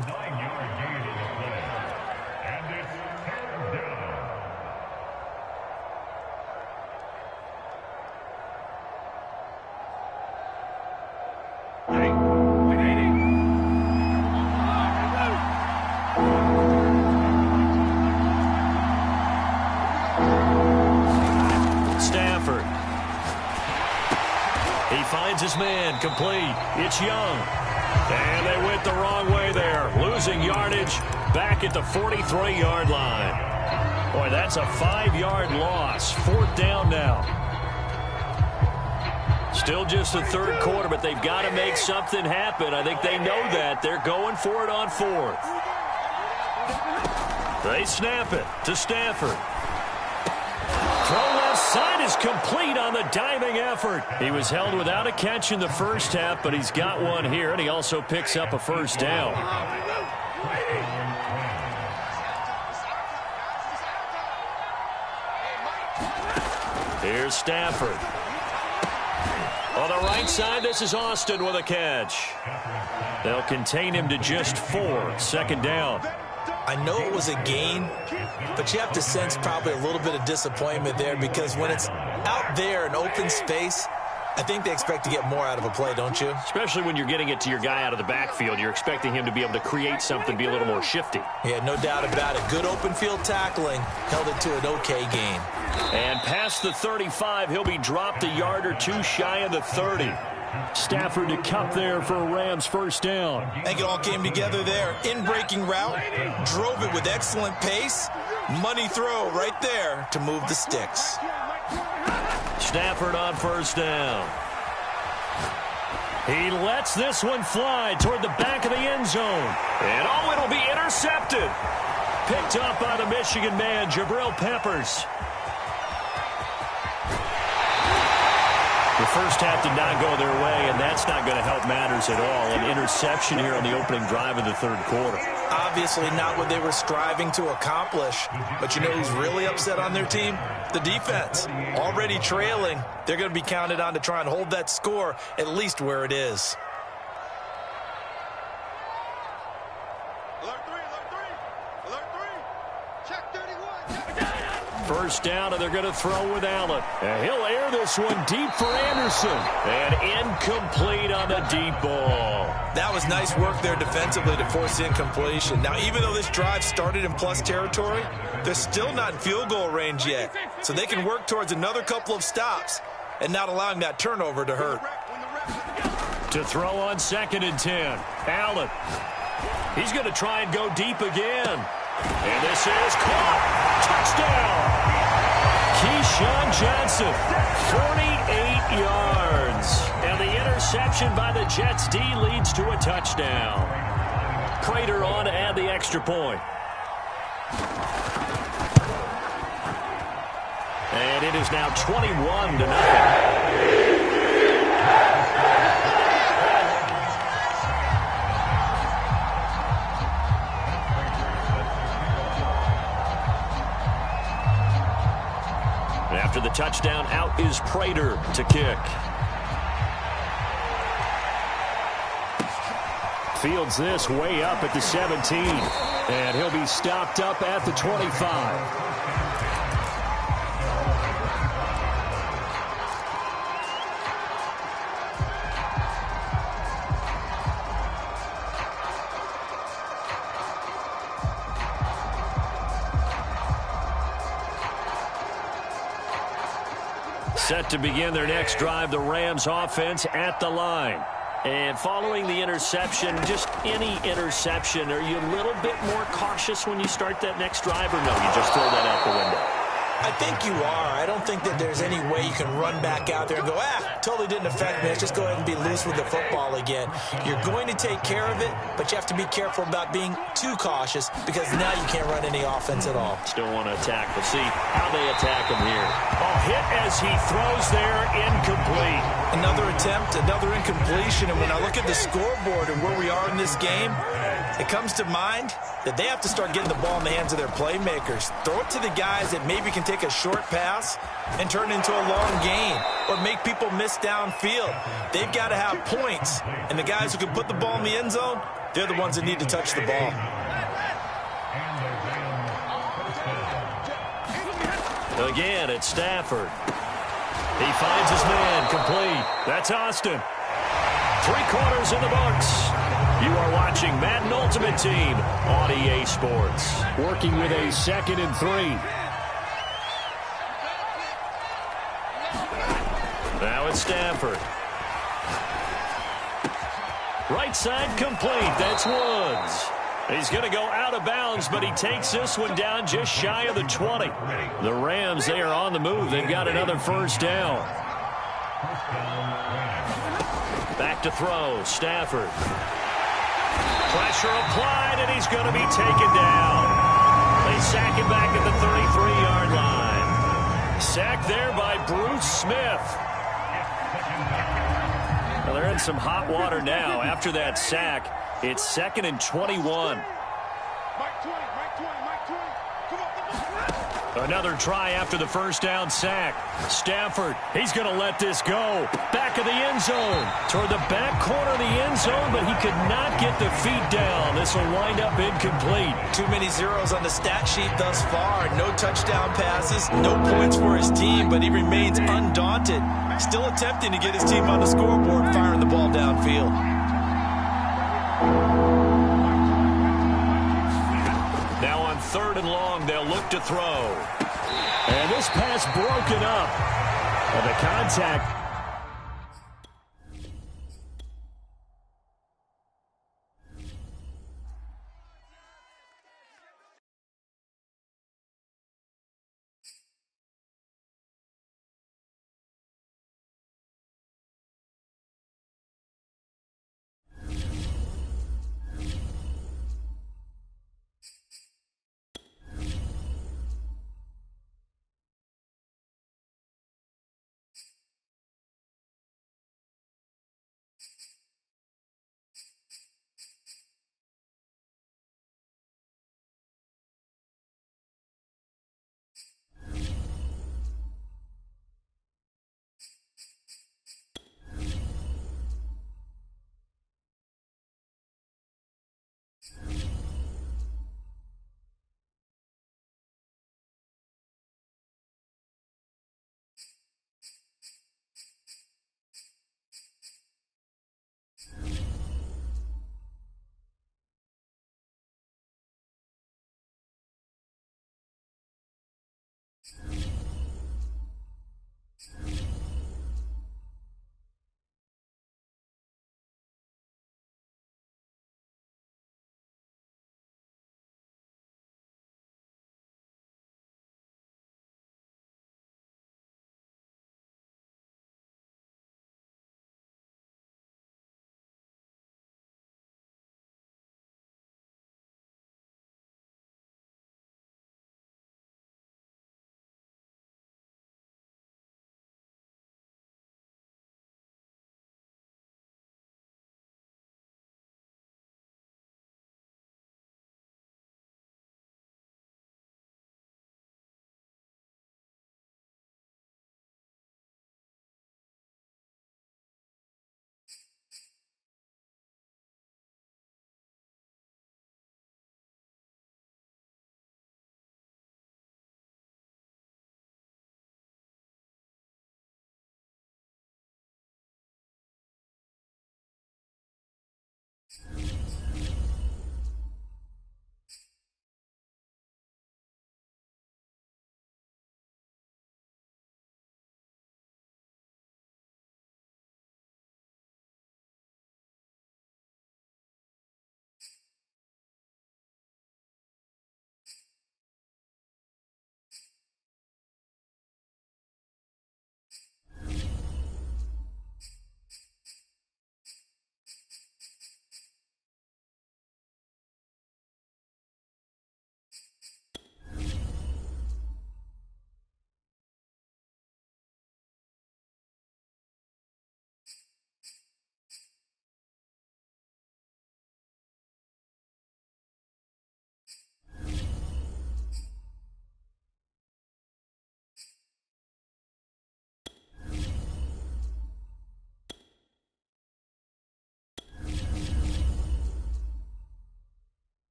His man complete. It's Young. And they went the wrong way there. Losing yardage back at the 43-yard line. Boy, that's a 5-yard loss. 4th down now. Still just the third quarter, but they've got to make something happen. I think they know that. They're going for it on 4th. They snap it to Stafford. Throw left side is complete on the diving effort. He was held without a catch in the first half, but he's got one here, and he also picks up a first down. Here's Stafford. On the right side, this is Austin with a catch. They'll contain him to just 4. 2nd down. I know it was a gain, but you have to sense probably a little bit of disappointment there because when it's out there in open space, I think they expect to get more out of a play, don't you? Especially when you're getting it to your guy out of the backfield. You're expecting him to be able to create something, be a little more shifty. Yeah, no doubt about it. Good open field tackling held it to an okay gain. And past the 35, he'll be dropped a yard or two shy of the 30. Stafford to Cup there for a Rams first down. I think it all came together there. In-breaking route, drove it with excellent pace. Money throw right there to move the sticks. Stafford on first down. He lets this one fly toward the back of the end zone. And oh, it'll be intercepted. Picked up by the Michigan man, Jabril Peppers. The first half did not go their way, and that's not going to help matters at all. An interception here on the opening drive of the third quarter. Obviously not what they were striving to accomplish. But you know who's really upset on their team? The defense. Already trailing. They're going to be counted on to try and hold that score at least where it is. Alert three. Alert three. Check 31. First down, and they're going to throw with Allen. And he'll air this one deep for Anderson. And incomplete on the deep ball. That was nice work there defensively to force incompletion. Now, even though this drive started in plus territory, they're still not in field goal range yet. So they can work towards another couple of stops and not allowing that turnover to hurt. To throw on 2nd and 10. Allen. He's going to try and go deep again. And this is caught. Touchdown. Keyshawn Johnson, 48 yards. And the interception by the Jets D leads to a touchdown. Prater on to add the extra point. And it is now 21-0. After the touchdown, out is Prater to kick. Fields this way up at the 17. And he'll be stopped up at the 25. Set to begin their next drive, the Rams offense at the line. And following the interception, just any interception, are you a little bit more cautious when you start that next drive, or no, you just throw that out the window? I think you are. I don't think that there's any way you can run back out there and go, totally didn't affect me. Let's just go ahead and be loose with the football again. You're going to take care of it, but you have to be careful about being too cautious because now you can't run any offense at all. Still want to attack. We'll see how they attack him here. A hit as he throws there, incomplete. Another attempt, another incompletion, and when I look at the scoreboard and where we are in this game, it comes to mind that they have to start getting the ball in the hands of their playmakers. Throw it to the guys that maybe can take a short pass and turn it into a long gain or make people miss downfield. They've got to have points, and the guys who can put the ball in the end zone, they're the ones that need to touch the ball. Again, it's Stafford. He finds his man, complete. That's Austin. 3 quarters in the books. You are watching Madden Ultimate Team on EA Sports. Working with a 2nd and 3. Now it's Stafford. Right side complete. That's Woods. He's going to go out of bounds, but he takes this one down just shy of the 20. The Rams, they are on the move. They've got another first down. Back to throw. Stafford. Pressure applied, and he's going to be taken down. They sack him back at the 33-yard line. Sacked there by Bruce Smith. Well, they're in some hot water now. After that sack, it's 2nd and 21. Mike 20, Mike 20, Mike 20. Come on. Another try after the first down sack. Stafford, he's going to let this go. Back of the end zone. Toward the back corner of the end zone, but he could not get the feet down. This will wind up incomplete. Too many zeros on the stat sheet thus far. No touchdown passes, no points for his team, but he remains undaunted. Still attempting to get his team on the scoreboard, firing the ball downfield. Now on 3rd and long, they'll look to throw. And this pass broken up. And the contact.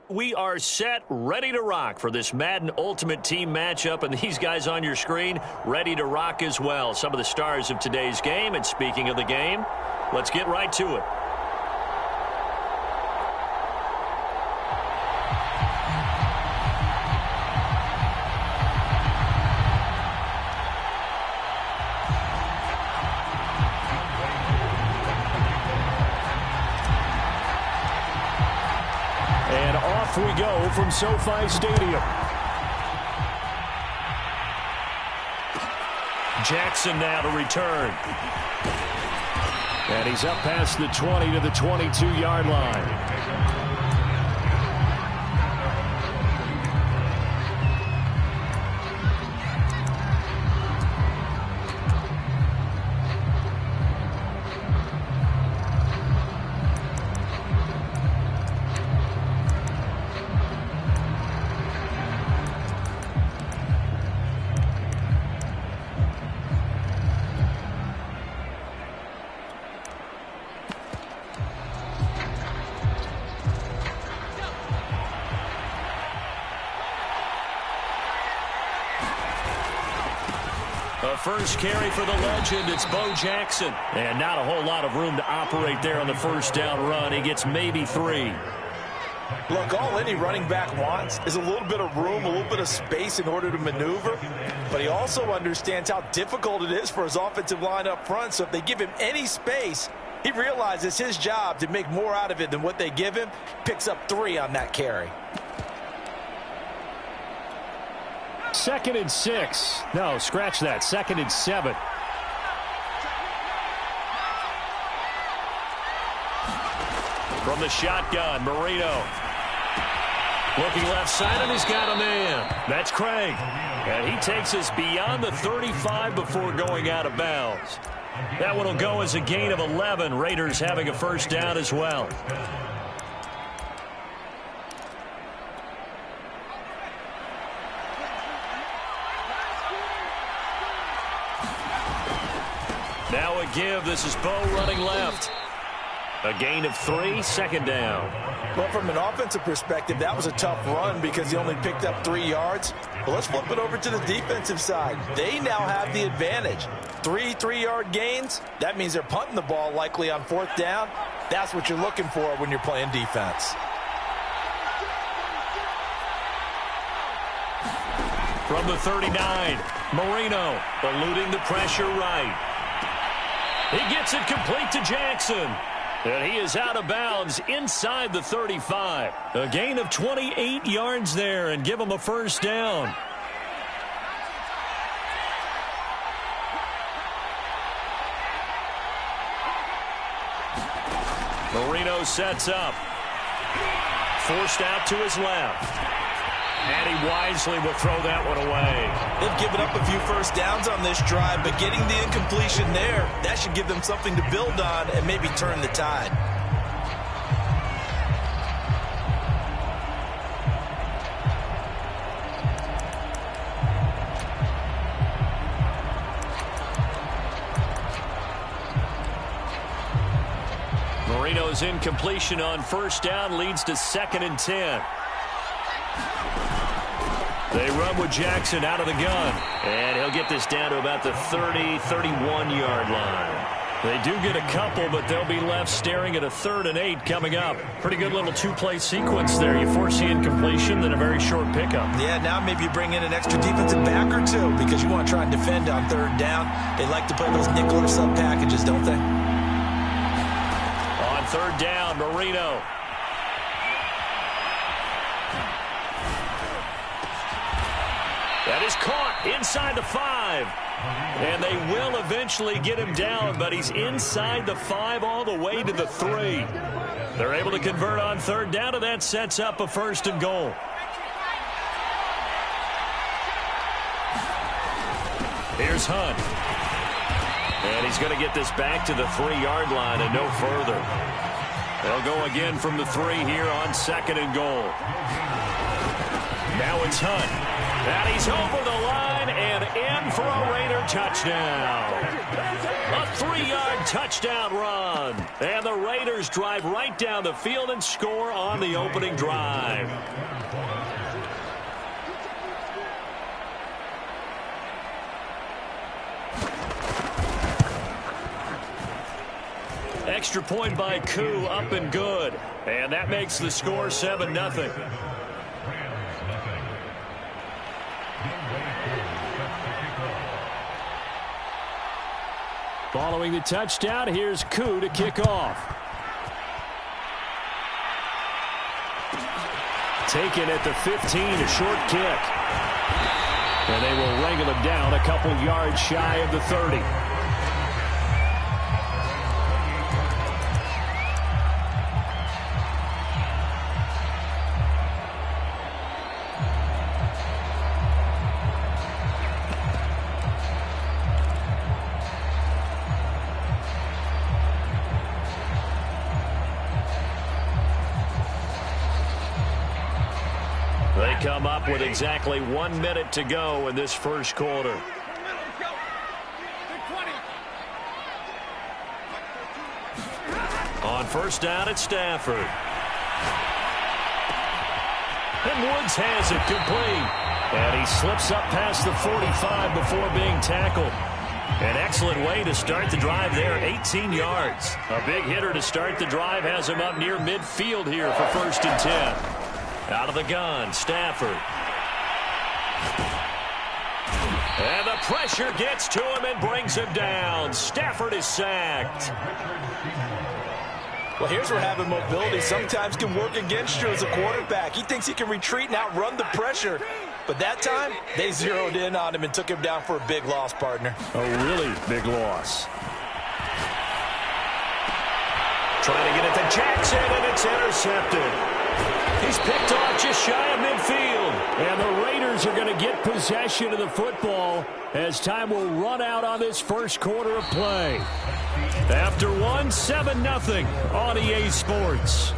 We are set, ready to rock for this Madden Ultimate Team matchup, and these guys on your screen ready to rock as well. Some of the stars of today's game, and speaking of the game, Let's get right to it. And off we go from SoFi Stadium. Jackson now to return. And he's up past the 20 to the 22-yard line. First carry for the legend, it's Bo Jackson. And not a whole lot of room to operate there on the first down run. He gets maybe 3. Look, all any running back wants is a little bit of room, a little bit of space in order to maneuver. But he also understands how difficult it is for his offensive line up front. So if they give him any space, he realizes his job to make more out of it than what they give him. Picks up 3 on that carry. 2nd and 6. No, scratch that. 2nd and 7. From the shotgun, Marino. Looking left side, and he's got a man. That's Craig. And he takes us beyond the 35 before going out of bounds. That one will go as a gain of 11. Raiders having a first down as well. Now a give. This is Bo running left. A gain of 3, 2nd down. Well, from an offensive perspective, that was a tough run because he only picked up 3 yards. But let's flip it over to the defensive side. They now have the advantage. 3 3-yard gains. That means they're punting the ball likely on 4th down. That's what you're looking for when you're playing defense. From the 39, Marino eluding the pressure right. He gets it complete to Jackson. And he is out of bounds inside the 35. A gain of 28 yards there and give him a first down. Marino sets up. Forced out to his left. And he wisely will throw that one away. They've given up a few first downs on this drive, but getting the incompletion there, that should give them something to build on and maybe turn the tide. Marino's incompletion on first down leads to 2nd and 10. They run with Jackson out of the gun. And he'll get this down to about the 30, 31-yard line. They do get a couple, but they'll be left staring at a 3rd and 8 coming up. Pretty good little 2-play sequence there. You force the incompletion, then a very short pickup. Yeah, now maybe you bring in an extra defensive back or 2 because you want to try and defend on 3rd down. They like to play those nickel or sub packages, don't they? On 3rd down, Marino. That is caught inside the 5. And they will eventually get him down, but he's inside the 5 all the way to the 3. They're able to convert on 3rd down, and that sets up a 1st and goal. Here's Hunt. And he's going to get this back to the 3-yard line and no further. They'll go again from the 3 here on 2nd and goal. Now it's Hunt. And he's over the line and in for a Raider touchdown. A 3-yard touchdown run. And the Raiders drive right down the field and score on the opening drive. Extra point by Koo, up and good. And that makes the score 7-0. Following the touchdown, here's Koo to kick off. Taken at the 15, a short kick. And they will wrangle him down a couple yards shy of the 30. They come up with exactly 1 minute to go in this first quarter. On first down, it's Stafford. And Woods has it complete. And he slips up past the 45 before being tackled. An excellent way to start the drive there, 18 yards. A big hitter to start the drive has him up near midfield here for 1st and 10. Out of the gun, Stafford. And the pressure gets to him and brings him down. Stafford is sacked. Well, here's where having mobility sometimes can work against you as a quarterback. He thinks he can retreat and outrun the pressure. But that time, they zeroed in on him and took him down for a big loss, partner. A really big loss. Trying to get it to Jackson, and it's intercepted. He's picked off just shy of midfield. And the Raiders are going to get possession of the football as time will run out on this first quarter of play. After 7-0 on EA Sports.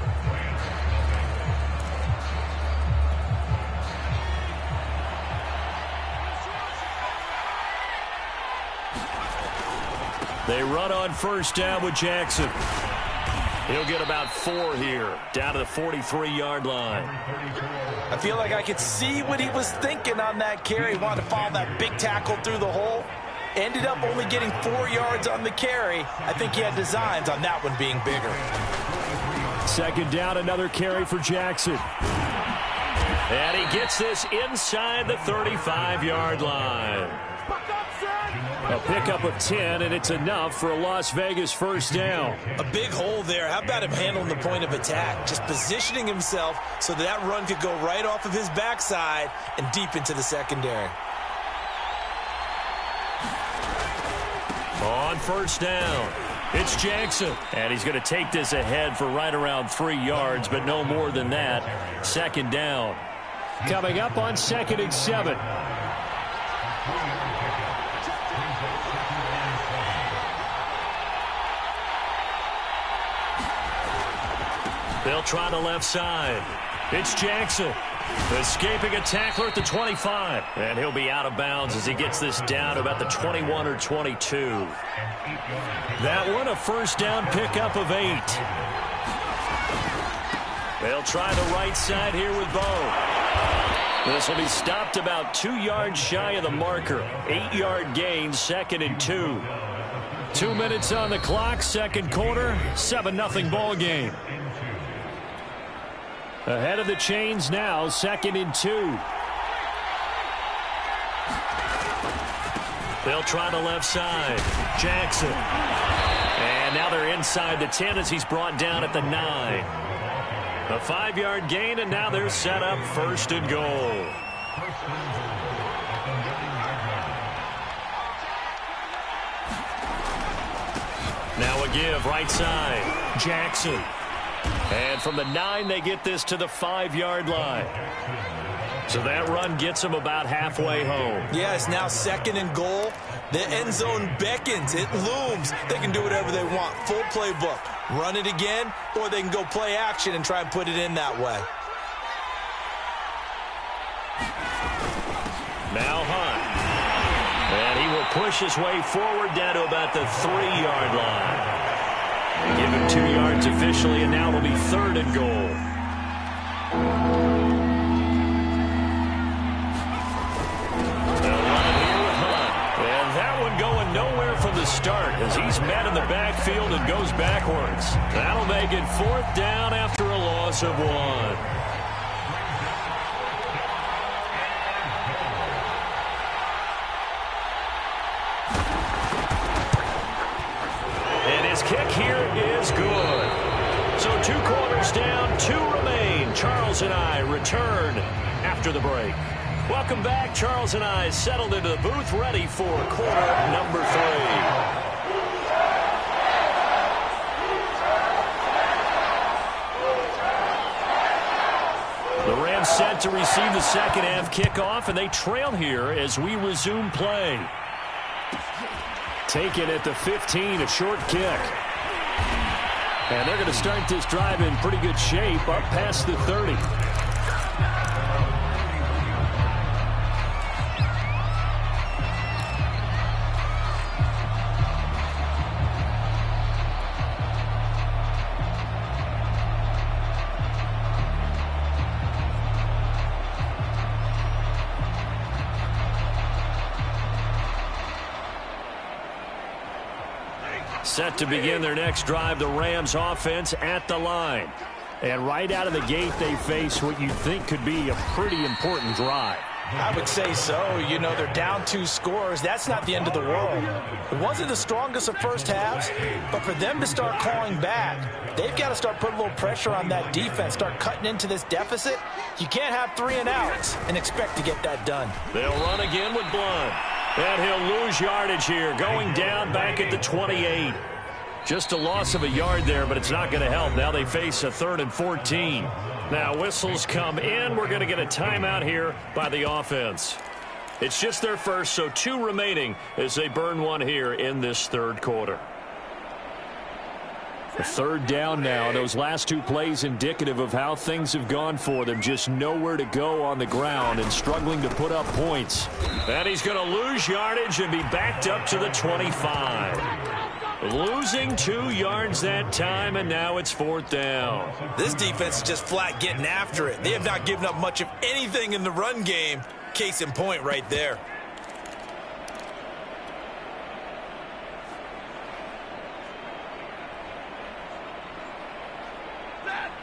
They run on first down with Jackson. He'll get about 4 here, down to the 43-yard line. I feel like I could see what he was thinking on that carry. He wanted to follow that big tackle through the hole. Ended up only getting 4 yards on the carry. I think he had designs on that one being bigger. Second down, another carry for Jackson. And he gets this inside the 35-yard line. A pickup of 10, and it's enough for a Las Vegas first down. A big hole there. How about him handling the point of attack? Just positioning himself so that run could go right off of his backside and deep into the secondary. On first down, it's Jackson. And he's going to take this ahead for right around 3 yards, but no more than that. Second down. Coming up on 2nd and 7. They'll try the left side. It's Jackson. Escaping a tackler at the 25. And he'll be out of bounds as he gets this down to about the 21 or 22. That one a first down pickup of 8. They'll try the right side here with Bo. This will be stopped about 2 yards shy of the marker. 8-yard gain, 2nd and 2. 2 minutes on the clock, second quarter, 7-0 ball game. Ahead of the chains now, 2nd and 2. They'll try the left side. Jackson. And now they're inside the 10 as he's brought down at the 9. A 5-yard gain, and now they're set up 1st and goal. Now a give, right side. Jackson. And from the 9, they get this to the 5-yard line. So that run gets them about halfway home. Yeah, it's now 2nd and goal. The end zone beckons. It looms. They can do whatever they want. Full playbook. Run it again, or they can go play action and try and put it in that way. Now Hunt. And he will push his way forward down to about the 3-yard line. Give him 2 yards officially, and now it'll be 3rd and goal. They'll run it here with Hunt. And that one going nowhere from the start as he's met in the backfield and goes backwards. That'll make it 4th down after a loss of 1. And his kick here is good. So 2 quarters down, 2 remain. Charles and I return after the break. Welcome back. Charles and I settled into the booth, ready for quarter number 3. The Rams set to receive the second half kickoff, and they trail here as we resume play. Taken at the 15, a short kick. And they're going to start this drive in pretty good shape up past the 30. Set to begin their next drive, the Rams offense at the line. And right out of the gate, they face what you think could be a pretty important drive. I would say so. You know, they're down 2 scores. That's not the end of the world. It wasn't the strongest of first halves, but for them to start clawing back, they've got to start putting a little pressure on that defense, start cutting into this deficit. You can't have 3 and outs and expect to get that done. They'll run again with Blunt. And he'll lose yardage here, going down back at the 28. Just a loss of a yard there, but it's not going to help. Now they face a 3rd and 14. Now whistles come in. We're going to get a timeout here by the offense. It's just their first, so 2 remaining as they burn 1 here in this 3rd quarter. A 3rd down now. Those last 2 plays indicative of how things have gone for them. Just nowhere to go on the ground and struggling to put up points. And he's going to lose yardage and be backed up to the 25. Losing 2 yards that time, and now it's 4th down. This defense is just flat getting after it. They have not given up much of anything in the run game. Case in point right there.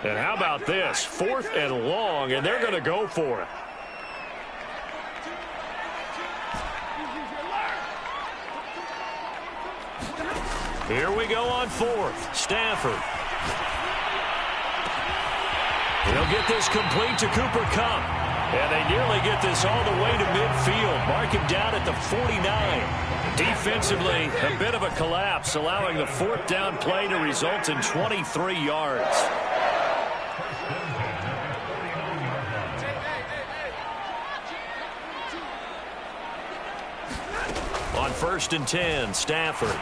And how about this? 4th and long, and they're going to go for it. Here we go on 4th. Stafford. He'll get this complete to Cooper Kupp. And they nearly get this all the way to midfield. Mark him down at the 49. Defensively, a bit of a collapse, allowing the 4th down play to result in 23 yards. On 1st and 10, Stafford.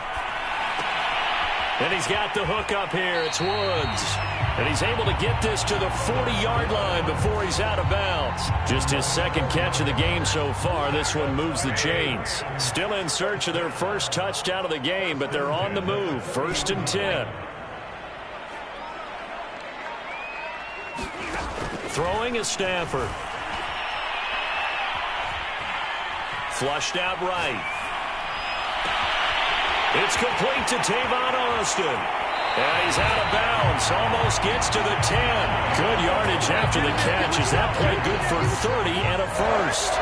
And he's got the hook up here. It's Woods. And he's able to get this to the 40-yard line before he's out of bounds. Just his 2nd catch of the game so far. This one moves the chains. Still in search of their first touchdown of the game, but they're on the move. 1st and 10. Throwing is Stafford. Flushed out right. It's complete to Tavon Austin. And he's out of bounds. Almost gets to the 10. Good yardage after the catch. Is that play good for 30 and a first?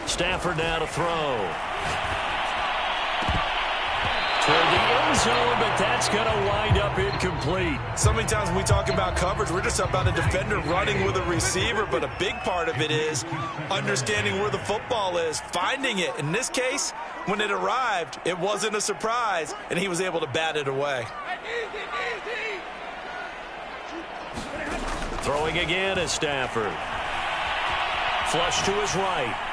Stafford now to throw. Toward the end zone, but that's going to wind up incomplete. So many times when we talk about coverage, we're just about a defender running with a receiver, but a big part of it is understanding where the football is, finding it. In this case, when it arrived, it wasn't a surprise, and he was able to bat it away. Throwing again is Stafford. Flush to his right.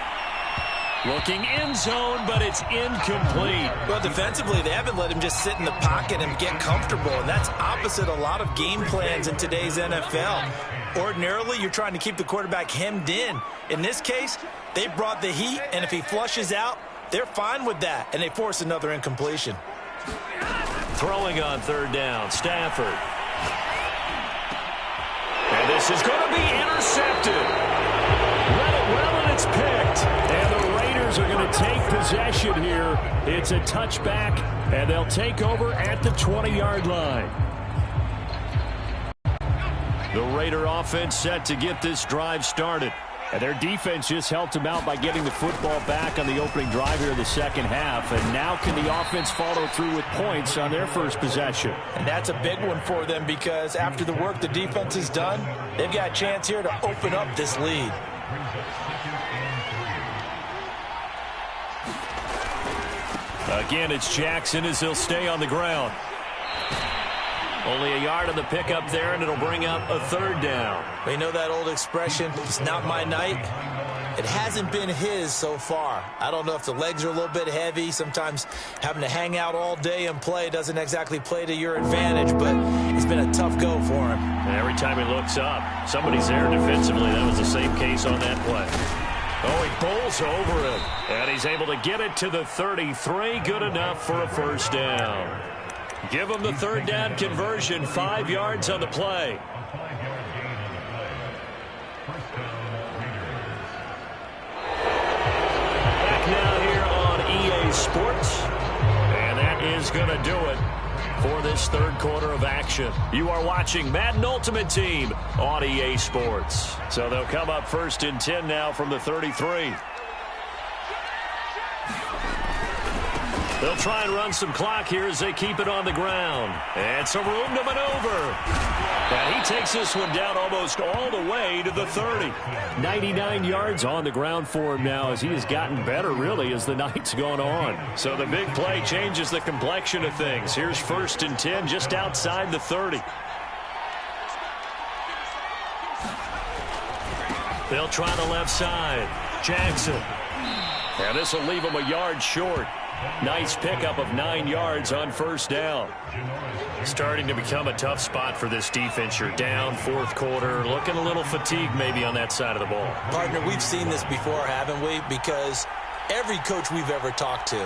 Looking end zone, but it's incomplete. Well, defensively, they haven't let him just sit in the pocket and get comfortable, and that's opposite a lot of game plans in today's NFL. Ordinarily, you're trying to keep the quarterback hemmed in. In this case, they brought the heat, and if he flushes out, they're fine with that, and they force another incompletion. Throwing on third down, Stafford. And this is going to be intercepted. Read it well, and it's picked. And the Raiders are going to take possession here. It's a touchback, and they'll take over at the 20-yard line. The Raider offense set to get this drive started. And their defense just helped them out by getting the football back on the opening drive here in the second half. And now can the offense follow through with points on their first possession? And that's a big one for them because after the work the defense has done, they've got a chance here to open up this lead. Again, it's Jackson as he'll stay on the ground. Only a yard on the pickup there, and it'll bring up a third down. We know that old expression, it's not my night. It hasn't been his so far. I don't know if the legs are a little bit heavy. Sometimes having to hang out all day and play doesn't exactly play to your advantage, but it's been a tough go for him. And every time he looks up, somebody's there defensively. That was the same case on that play. Oh, he bowls over it, and he's able to get it to the 33. Good enough for a first down. Give him the third down conversion, 5 yards on the play. Back now here on EA Sports. And that is going to do it for this third quarter of action. You are watching Madden Ultimate Team on EA Sports. So they'll come up first and 10 now from the 33. They'll try and run some clock here as they keep it on the ground. And some room to maneuver. And he takes this one down almost all the way to the 30. 99 yards on the ground for him now as he has gotten better, really, as the night's gone on. So the big play changes the complexion of things. Here's first and 10 just outside the 30. They'll try the left side. Jackson. And this will leave him a yard short. Nice pickup of 9 yards on first down. Starting to become a tough spot for this defense. You're down fourth quarter, looking a little fatigued maybe on that side of the ball. Partner, we've seen this before, haven't we? Because every coach we've ever talked to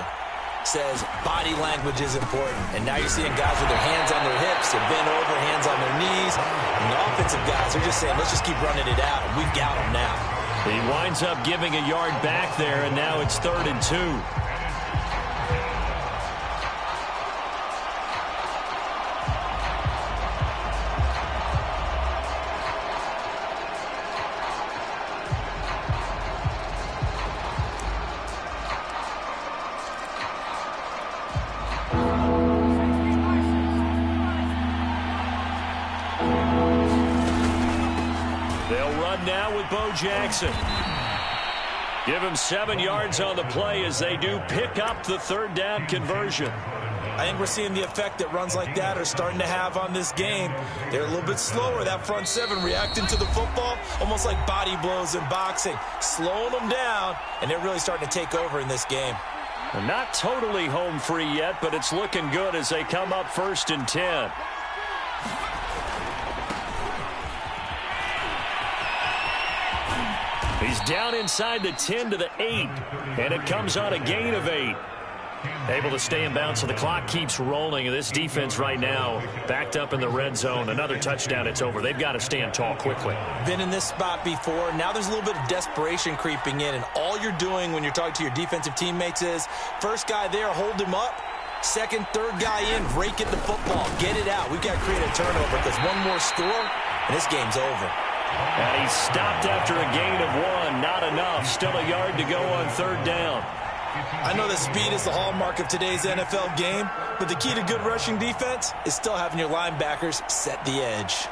says body language is important. And now you're seeing guys with their hands on their hips, they're bent over, hands on their knees. And the offensive guys are just saying, let's just keep running it out, and we've got them now. He winds up giving a yard back there, and now it's 3rd and 2. Jackson. Give him 7 yards on the play as they do pick up the third down conversion. I think we're seeing the effect that runs like that are starting to have on this game. They're a little bit slower, that front seven, reacting to the football, almost like body blows in boxing, slowing them down, and they're really starting to take over in this game. They're not totally home free yet, but it's looking good as they come up 1st and 10. He's down inside the 10 to the 8, and it comes on a gain of 8. Able to stay in bounds, so the clock keeps rolling. And this defense right now backed up in the red zone. Another touchdown, it's over. They've got to stand tall quickly. Been in this spot before. Now there's a little bit of desperation creeping in, and all you're doing when you're talking to your defensive teammates is first guy there, hold him up. Second, third guy in, rake at the football. Get it out. We've got to create a turnover because one more score, and this game's over. And he stopped after a gain of 1. Not enough. Still a yard to go on third down. I know that speed is the hallmark of today's NFL game, but the key to good rushing defense is still having your linebackers set the edge.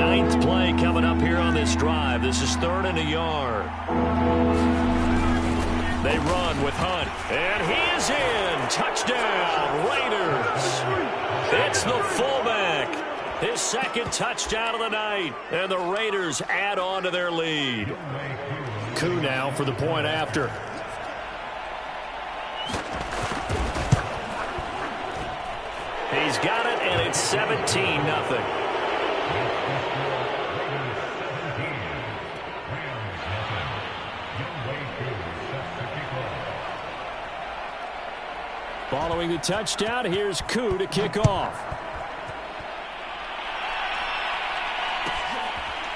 9th play coming up here on this drive. This is 3rd and a yard. They run with Hunt, and he is in. Touchdown, Raiders. It's the fullback. His second touchdown of the night, and the Raiders add on to their lead. Coup now for the point after. He's got it, and it's 17-0. Following the touchdown, here's Koo to kick off.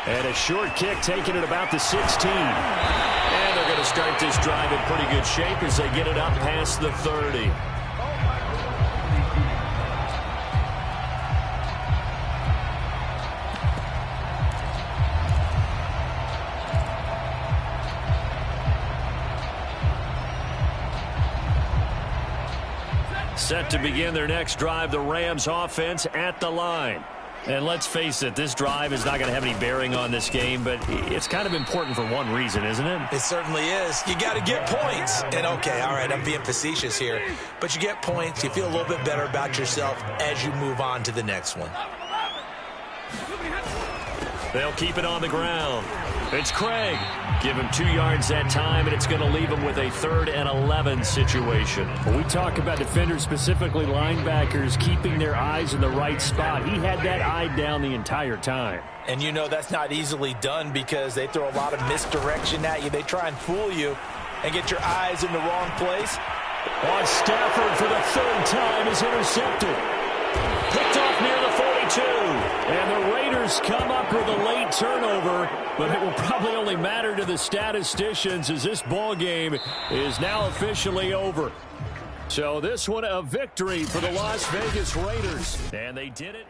And a short kick taken at about the 16. And they're going to start this drive in pretty good shape as they get it up past the 30. Set to begin their next drive, the Rams offense at the line. And let's face it, this drive is not going to have any bearing on this game, but it's kind of important for one reason, isn't it? It certainly is. You got to get points. And okay, all right, I'm being facetious here, but you get points, you feel a little bit better about yourself as you move on to the next one. They'll keep it on the ground. It's Craig. Give him 2 yards that time, and it's going to leave him with a 3rd and 11 situation. When we talk about defenders, specifically linebackers, keeping their eyes in the right spot, he had that eye down the entire time. And you know that's not easily done because they throw a lot of misdirection at you. They try and fool you and get your eyes in the wrong place. On Stafford for the 3rd time is intercepted. Picked off near the 42. And the Raiders come up with a late turnover, but it will probably only matter to the statisticians as this ball game is now officially over. So this one a victory for the Las Vegas Raiders. And they did it.